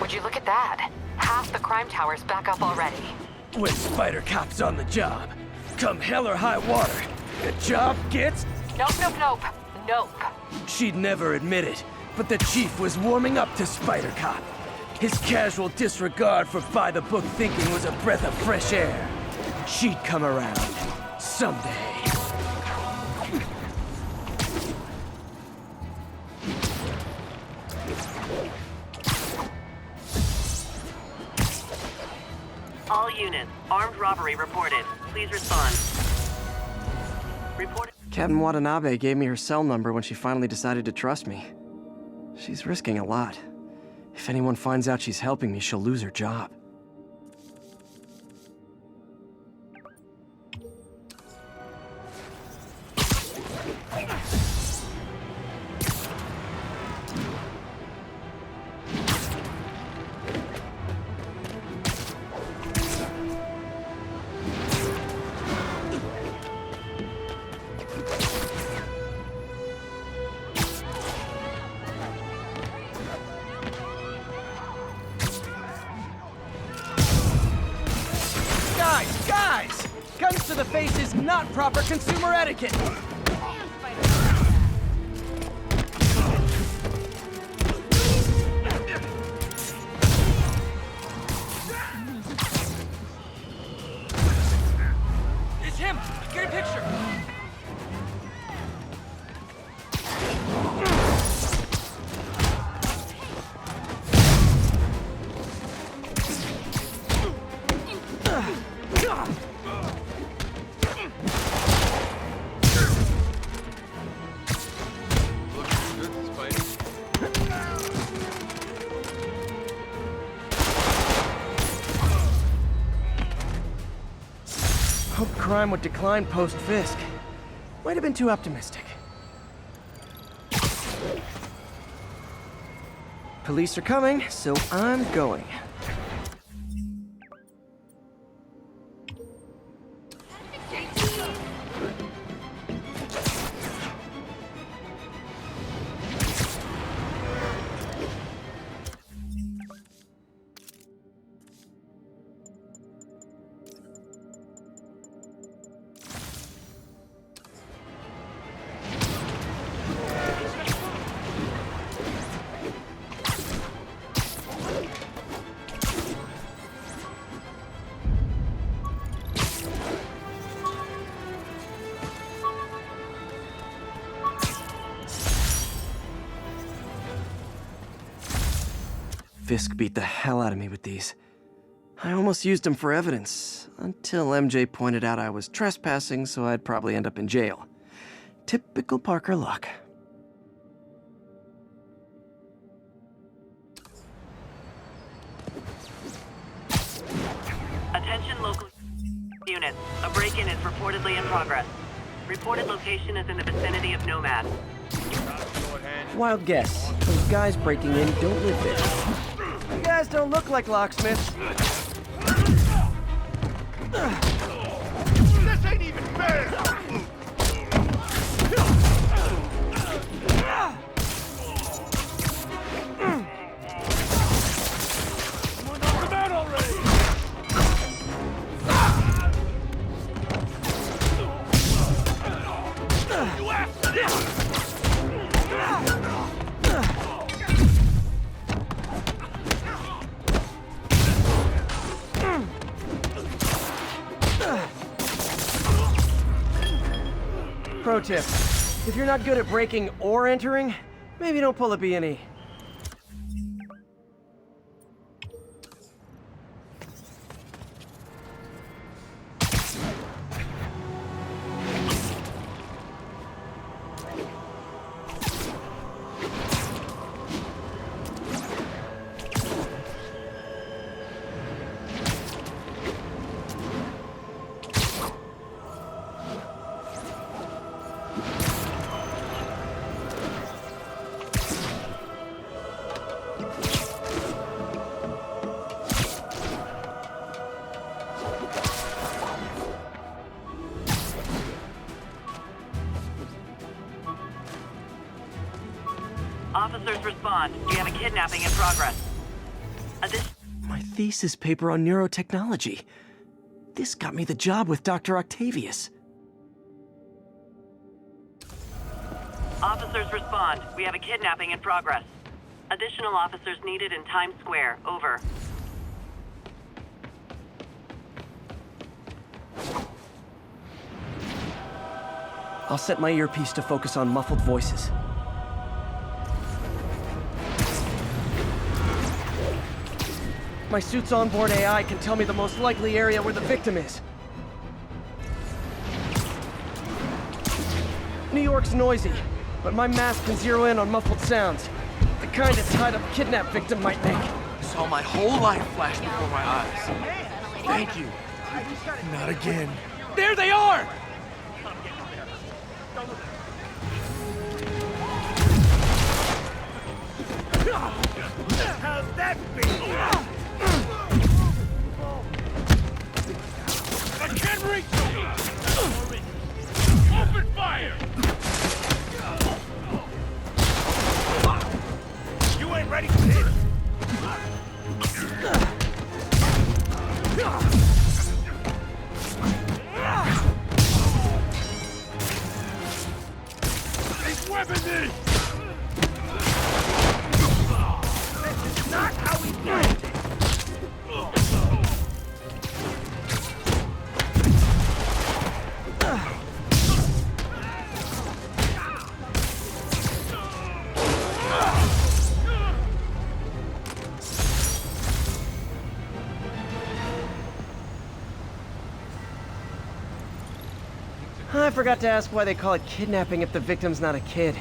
Speaker 2: Would you look at that? Half the crime tower's back up already.
Speaker 1: When Spider Cop's on the job, come hell or high water, the job gets...
Speaker 2: Nope.
Speaker 1: She'd never admit it, but the chief was warming up to Spider Cop. His casual disregard for by-the-book thinking was a breath of fresh air. She'd come around. Someday.
Speaker 11: All units, armed robbery reported. Please respond. Reported.
Speaker 1: Captain Watanabe gave me her cell number when she finally decided to trust me. She's risking a lot. If anyone finds out she's helping me, she'll lose her job. Guys! Guns to the face is not proper consumer etiquette!
Speaker 7: It's him! Get a picture!
Speaker 1: Hoped crime would decline post-Fisk. Might have been too optimistic. Police are coming, so I'm going. Fisk beat the hell out of me with these. I almost used them for evidence, until MJ pointed out I was trespassing, so I'd probably end up in jail. Typical Parker luck.
Speaker 11: Attention local units. A break-in is reportedly in progress. Reported location is in the vicinity of Nomad.
Speaker 1: Wild guess. Those guys breaking in don't live there. You guys don't look like locksmiths.
Speaker 6: This ain't even fair! Someone knock him out already! You after this!
Speaker 1: Pro tip, if you're not good at breaking or entering, maybe don't pull a B&E.
Speaker 10: Officers respond. We have a kidnapping in progress.
Speaker 1: My thesis paper on neurotechnology. This got me the job with Dr. Octavius.
Speaker 10: Officers respond. We have a kidnapping in progress. Additional officers needed in Times Square. Over.
Speaker 1: I'll set my earpiece to focus on muffled voices. My suit's onboard AI can tell me the most likely area where the victim is. New York's noisy, but my mask can zero in on muffled sounds. The kind a tied-up kidnap victim might make.
Speaker 7: I saw my whole life flash before my eyes. Thank you. Not again. There they are!
Speaker 6: How's that feel?
Speaker 3: I can't reach them! Open fire!
Speaker 6: You ain't ready for this.
Speaker 3: These weapons in!
Speaker 6: This is not how we planned it.
Speaker 1: I forgot to ask why they call it kidnapping if the victim's not a kid.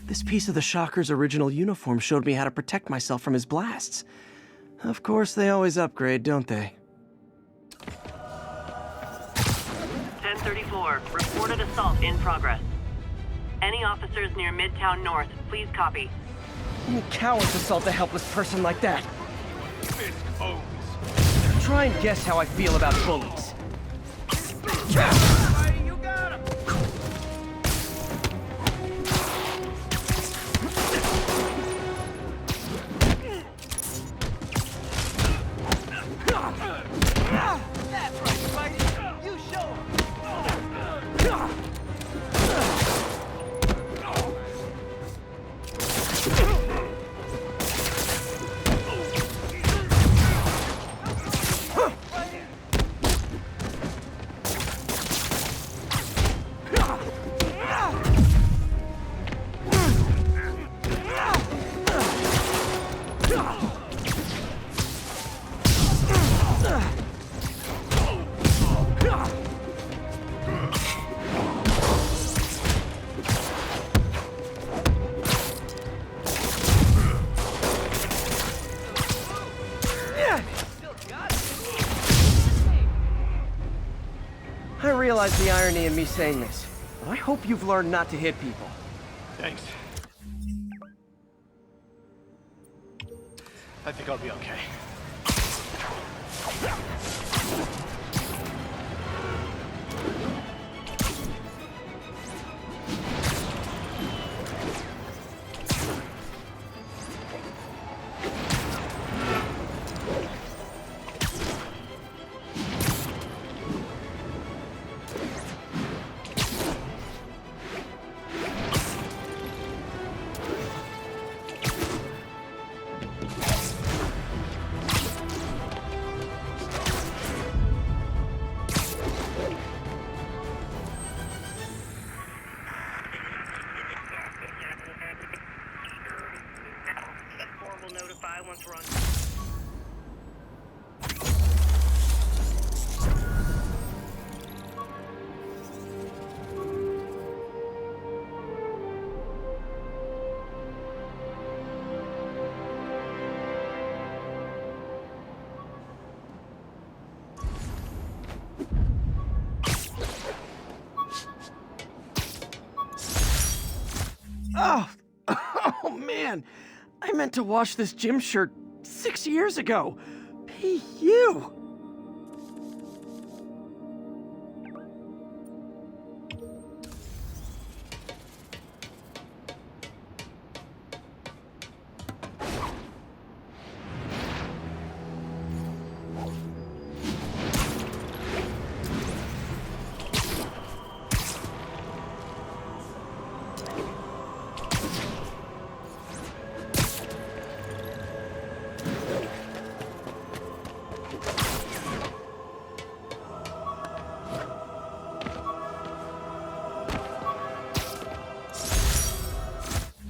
Speaker 1: This piece of the Shocker's original uniform showed me how to protect myself from his blasts. Of course, they always upgrade, don't they?
Speaker 10: 1034. Reported assault in progress. Any officers near Midtown North, please copy.
Speaker 1: Only cowards assault a helpless person like that.
Speaker 3: Fisk owns.
Speaker 1: Try and guess how I feel about bullies.
Speaker 6: You got him. That's right, Spidey. You show him.
Speaker 1: I realize the irony in me saying this, but I hope you've learned not to hit people.
Speaker 6: Thanks. I think I'll be okay.
Speaker 10: Will notify once we're on.
Speaker 1: man! I meant to wash this gym shirt 6 years ago. P.U.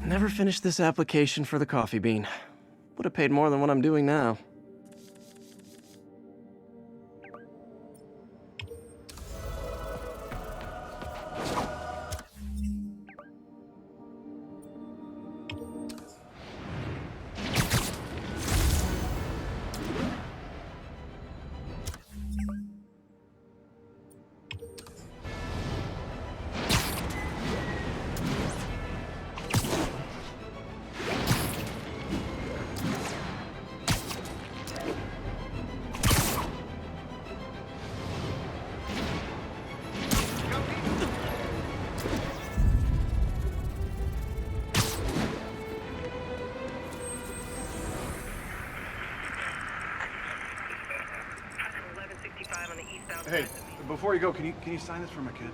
Speaker 1: Never finished this application for the coffee bean. Would have paid more than what I'm doing now.
Speaker 6: Hey, before you go, can you sign this for my kid?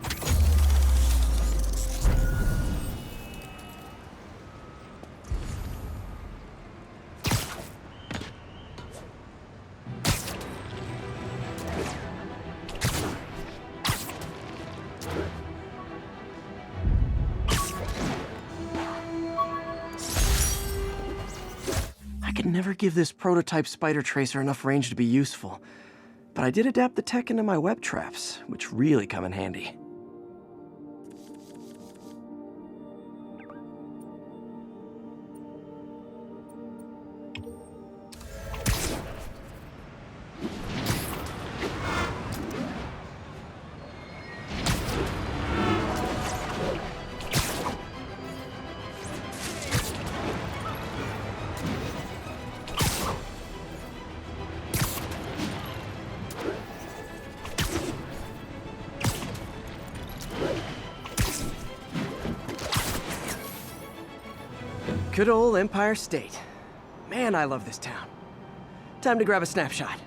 Speaker 1: I could never give this prototype spider tracer enough range to be useful. But I did adapt the tech into my web traps, which really come in handy. Good old Empire State. Man, I love this town. Time to grab a snapshot.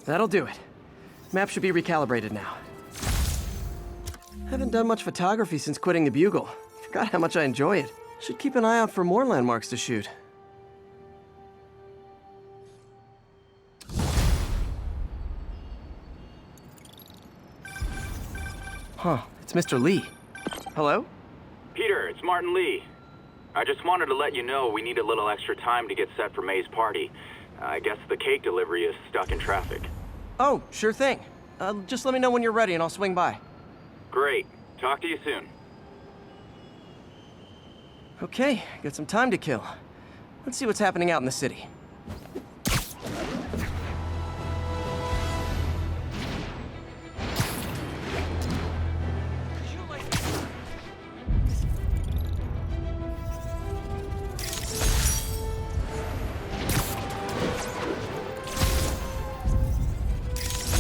Speaker 1: That'll do it. Map should be recalibrated now. Haven't done much photography since quitting the Bugle. Forgot how much I enjoy it. Should keep an eye out for more landmarks to shoot. Huh, it's Mr. Lee. Hello?
Speaker 4: Peter, it's Martin Lee. I just wanted to let you know we need a little extra time to get set for May's party. I guess the cake delivery is stuck in traffic.
Speaker 1: Oh, sure thing. Just let me know when you're ready and I'll swing by.
Speaker 4: Great. Talk to you soon.
Speaker 1: Okay, got some time to kill. Let's see what's happening out in the city.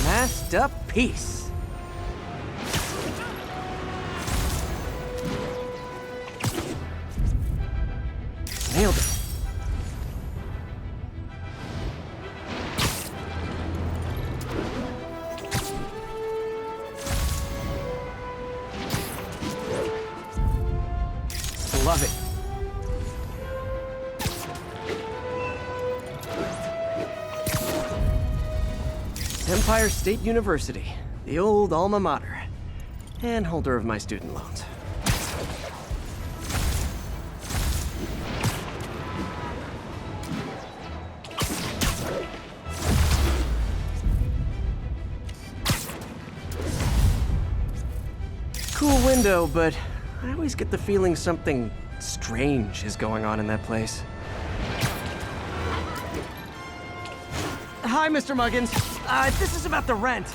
Speaker 1: Masterpiece. Nailed it. Love it. Empire State University, the old alma mater, and holder of my student loans. Cool window, but I always get the feeling something strange is going on in that place. Hi, Mr. Muggins. This is about the rent.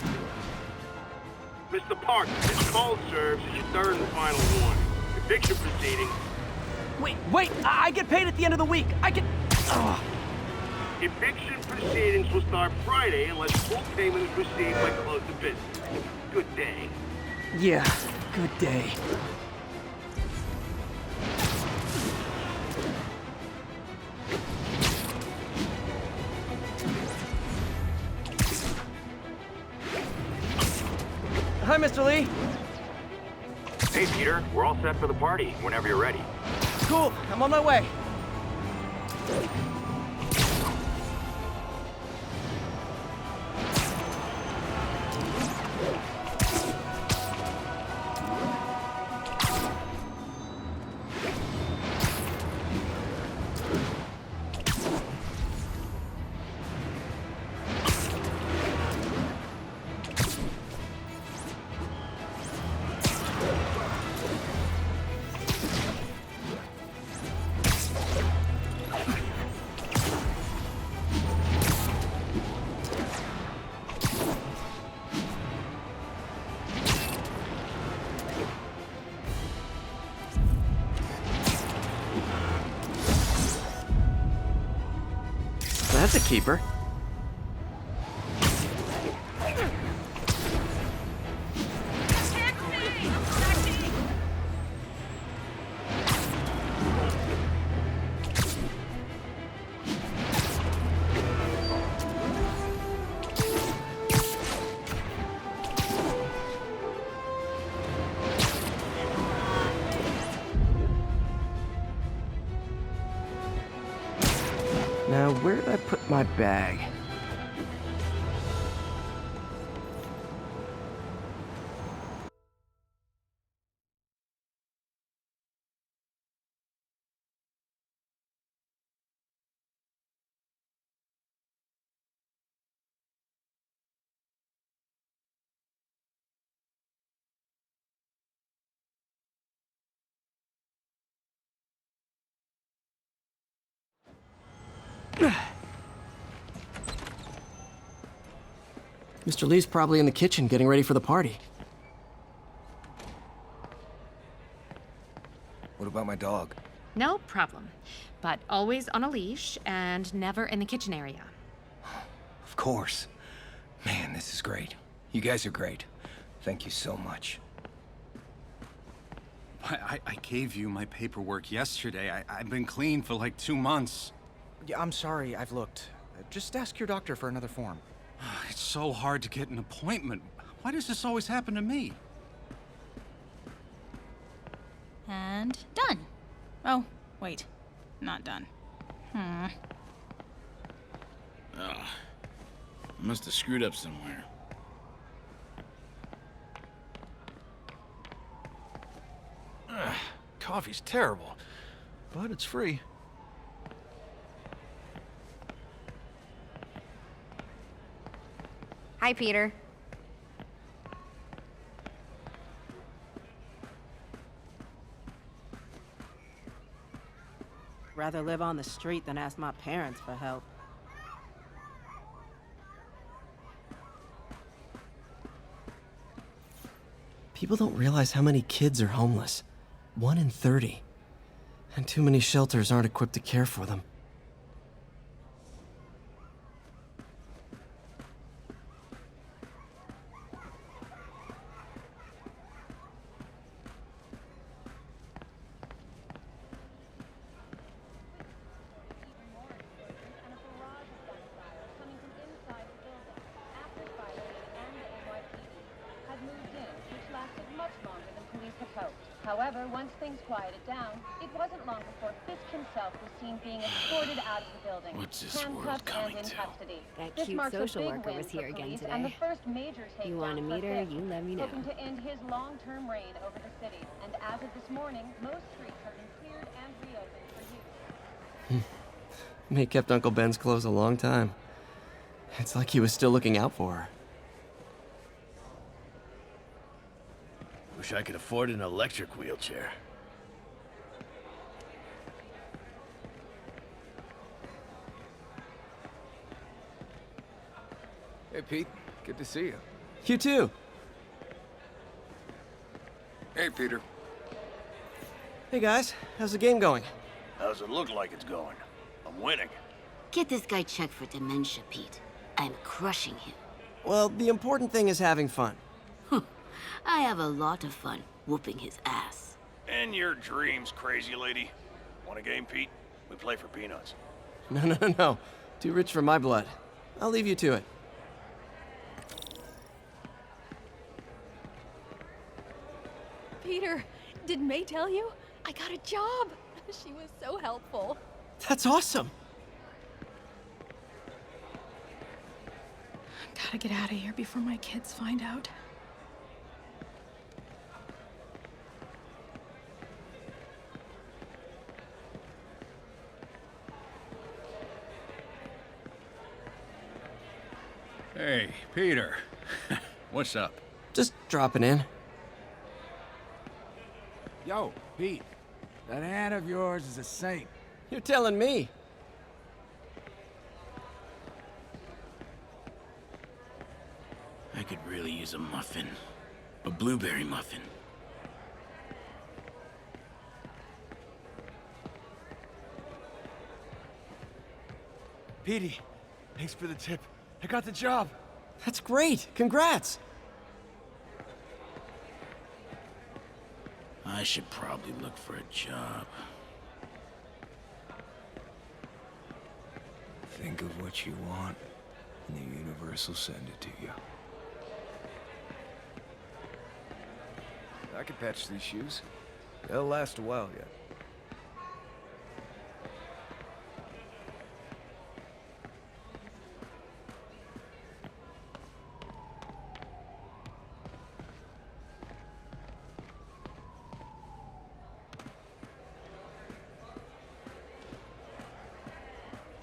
Speaker 6: Mr. Park, this call serves as your third and final warning. Eviction proceedings.
Speaker 1: Wait, I get paid at the end of the week. I get... Ugh.
Speaker 6: Eviction proceedings will start Friday unless full payment is received by close of business. Good day.
Speaker 1: Yeah, good day. Hi, Mr. Lee.
Speaker 4: Hey, Peter. We're all set for the party whenever you're ready.
Speaker 1: Cool, I'm on my way. That's a keeper. Now, where did I put my bag? Mr. Lee's probably in the kitchen getting ready for the party.
Speaker 12: What about my dog?
Speaker 2: No problem. But always on a leash and never in the kitchen area.
Speaker 12: Of course. Man, this is great. You guys are great. Thank you so much.
Speaker 13: I gave you my paperwork yesterday. I've been clean for like 2 months.
Speaker 7: Yeah, I'm sorry, I've looked. Just ask your doctor for another form.
Speaker 13: It's so hard to get an appointment. Why does this always happen to me?
Speaker 14: And done. Oh, wait. Not done.
Speaker 5: Ugh. I must have screwed up somewhere.
Speaker 7: Coffee's terrible, but it's free.
Speaker 9: Hi, Peter.
Speaker 11: Rather live on the street than ask my parents for help.
Speaker 1: People don't realize how many kids are homeless. 1 in 30. And too many shelters aren't equipped to care for them.
Speaker 15: However, once things quieted down, it wasn't long before Fisk himself was seen being escorted out of the building,
Speaker 5: What's this world
Speaker 15: handcuffed
Speaker 5: coming
Speaker 15: and in
Speaker 5: to?
Speaker 15: custody.
Speaker 11: That
Speaker 15: This
Speaker 11: cute
Speaker 15: marks a
Speaker 11: social
Speaker 15: big
Speaker 11: worker
Speaker 15: win
Speaker 11: was
Speaker 15: for
Speaker 11: here again
Speaker 15: police and the
Speaker 11: today.
Speaker 15: first major takedown
Speaker 11: You want a
Speaker 15: for
Speaker 11: meter?
Speaker 15: Fisk,
Speaker 11: You let me know.
Speaker 15: hoping to end his long-term reign over the city. And as of this morning, most streets have been cleared and reopened for use.
Speaker 1: May kept Uncle Ben's clothes a long time. It's like he was still looking out for her.
Speaker 6: Wish I could afford an electric wheelchair.
Speaker 12: Hey, Pete. Good to see you.
Speaker 1: You too.
Speaker 12: Hey, Peter.
Speaker 1: Hey guys, how's the game going?
Speaker 6: How's it look like it's going? I'm winning.
Speaker 16: Get this guy checked for dementia, Pete. I'm crushing him.
Speaker 1: Well, the important thing is having fun.
Speaker 16: I have a lot of fun whooping his ass.
Speaker 6: And your dreams, crazy lady. Want a game, Pete? We play for peanuts.
Speaker 1: No. Too rich for my blood. I'll leave you to it.
Speaker 9: Peter, did May tell you? I got a job. She was so helpful.
Speaker 1: That's awesome.
Speaker 14: Gotta get out of here before my kids find out.
Speaker 5: Hey, Peter. What's up?
Speaker 1: Just dropping in.
Speaker 7: Yo, Pete. That aunt of yours is a saint.
Speaker 1: You're telling me.
Speaker 17: I could really use a muffin. A blueberry muffin.
Speaker 7: Petey, thanks for the tip. I got the job.
Speaker 1: That's great. Congrats.
Speaker 17: I should probably look for a job.
Speaker 12: Think of what you want, and the universe will send it to you. I can patch these shoes. They'll last a while yet.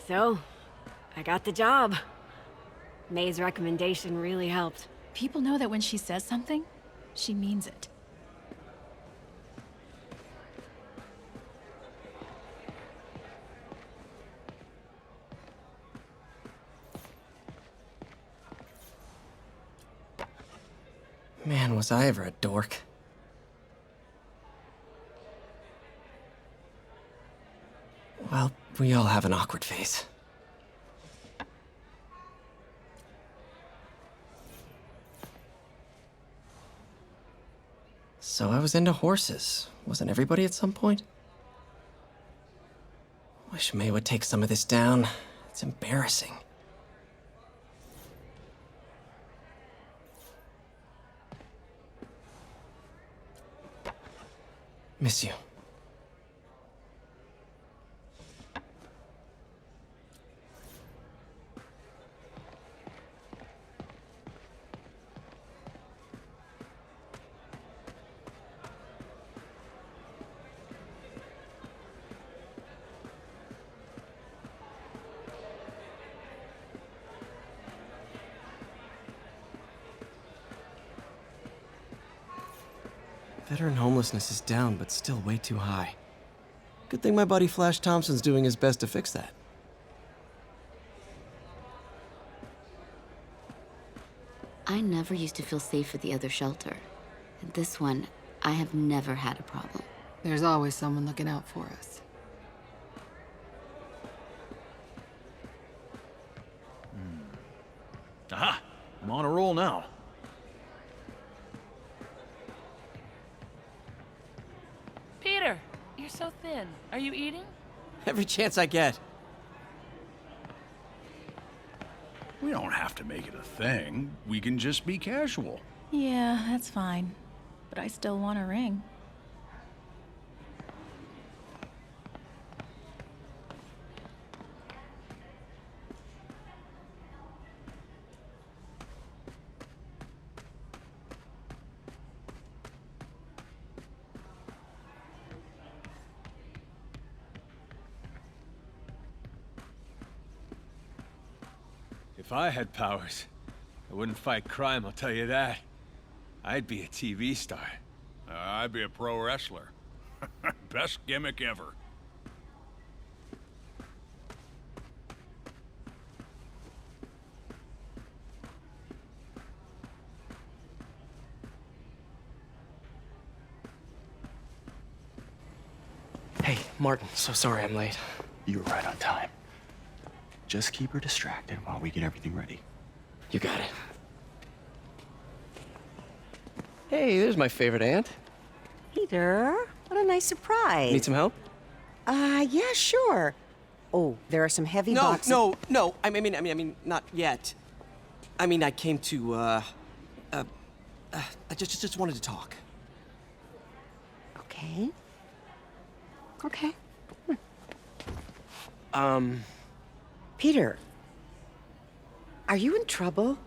Speaker 18: So, I got the job. May's recommendation really helped.
Speaker 14: People know that when she says something, she means it.
Speaker 1: Man, was I ever a dork. Well, we all have an awkward phase. So I was into horses. Wasn't everybody at some point? Wish May would take some of this down. It's embarrassing. Miss you. Veteran homelessness is down, but still way too high. Good thing my buddy Flash Thompson's doing his best to fix that.
Speaker 16: I never used to feel safe at the other shelter. At this one, I have never had a problem.
Speaker 19: There's always someone looking out for us.
Speaker 6: Aha! I'm on a roll now.
Speaker 20: Peter, you're so thin. Are you eating?
Speaker 1: Every chance I get.
Speaker 6: We don't have to make it a thing. We can just be casual.
Speaker 14: Yeah, that's fine. But I still want a ring.
Speaker 21: If I had powers, I wouldn't fight crime, I'll tell you that. I'd be a TV star.
Speaker 3: I'd be a pro wrestler. Best gimmick ever.
Speaker 1: Hey, Martin, so sorry I'm late.
Speaker 8: You were right on time. Just keep her distracted while we get everything ready.
Speaker 1: You got it. Hey, there's my favorite aunt.
Speaker 22: Peter, what a nice surprise.
Speaker 1: Need some help?
Speaker 22: Yeah, sure. Oh, there are some heavy boxes.
Speaker 1: No. I mean, not yet. I mean, I came to, I just wanted to talk.
Speaker 22: Okay. Okay. Peter, are you in trouble?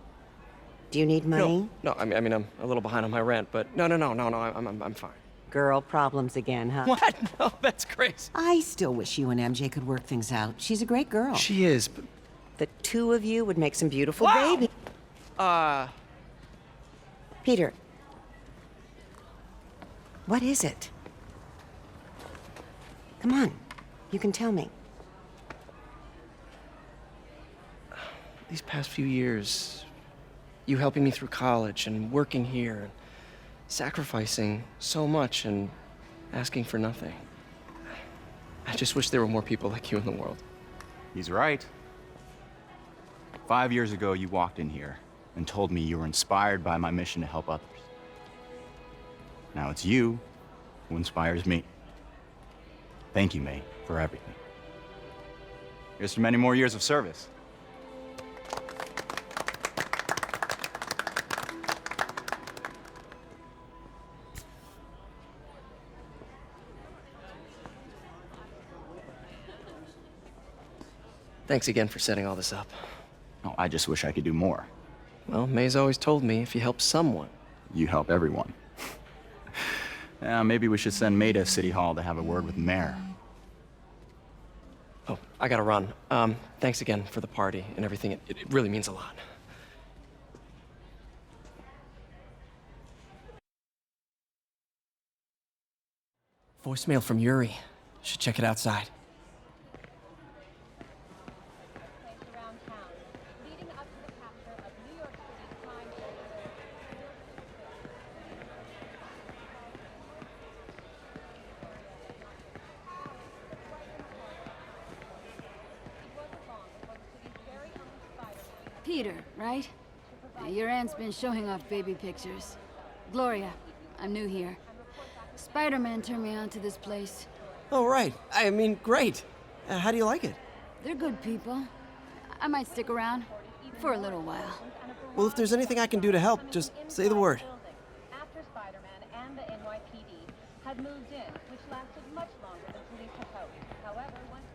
Speaker 22: Do you need money?
Speaker 1: No, I mean, I'm a little behind on my rent, but no, I'm fine.
Speaker 22: Girl problems again, huh?
Speaker 1: What? No, that's crazy.
Speaker 22: I still wish you and MJ could work things out. She's a great girl.
Speaker 1: She is, but...
Speaker 22: The two of you would make some beautiful
Speaker 1: Wow!
Speaker 22: baby. Peter. What is it? Come on. You can tell me.
Speaker 1: These past few years, you helping me through college and working here, and sacrificing so much and asking for nothing. I just wish there were more people like you in the world.
Speaker 8: He's right. 5 years ago, you walked in here and told me you were inspired by my mission to help others. Now it's you who inspires me. Thank you, May, for everything. Here's to many more years of service.
Speaker 1: Thanks again for setting all this up.
Speaker 8: Oh, I just wish I could do more.
Speaker 1: Well, May's always told me if you help someone,
Speaker 8: you help everyone. Maybe we should send May to City Hall to have a word with the mayor.
Speaker 1: Oh, I gotta run. Thanks again for the party and everything. It really means a lot. Voicemail from Yuri. Should check it outside.
Speaker 23: Peter, right? Your aunt's been showing off baby pictures. Gloria, I'm new here. Spider-Man turned me on to this place.
Speaker 1: Oh, right. I mean, great. How do you like it?
Speaker 23: They're good people. I might stick around for a little while.
Speaker 1: Well, if there's anything I can do to help, just say the word.
Speaker 15: After Spider-Man and the NYPD had moved in, which lasted much longer than police had hoped. However, once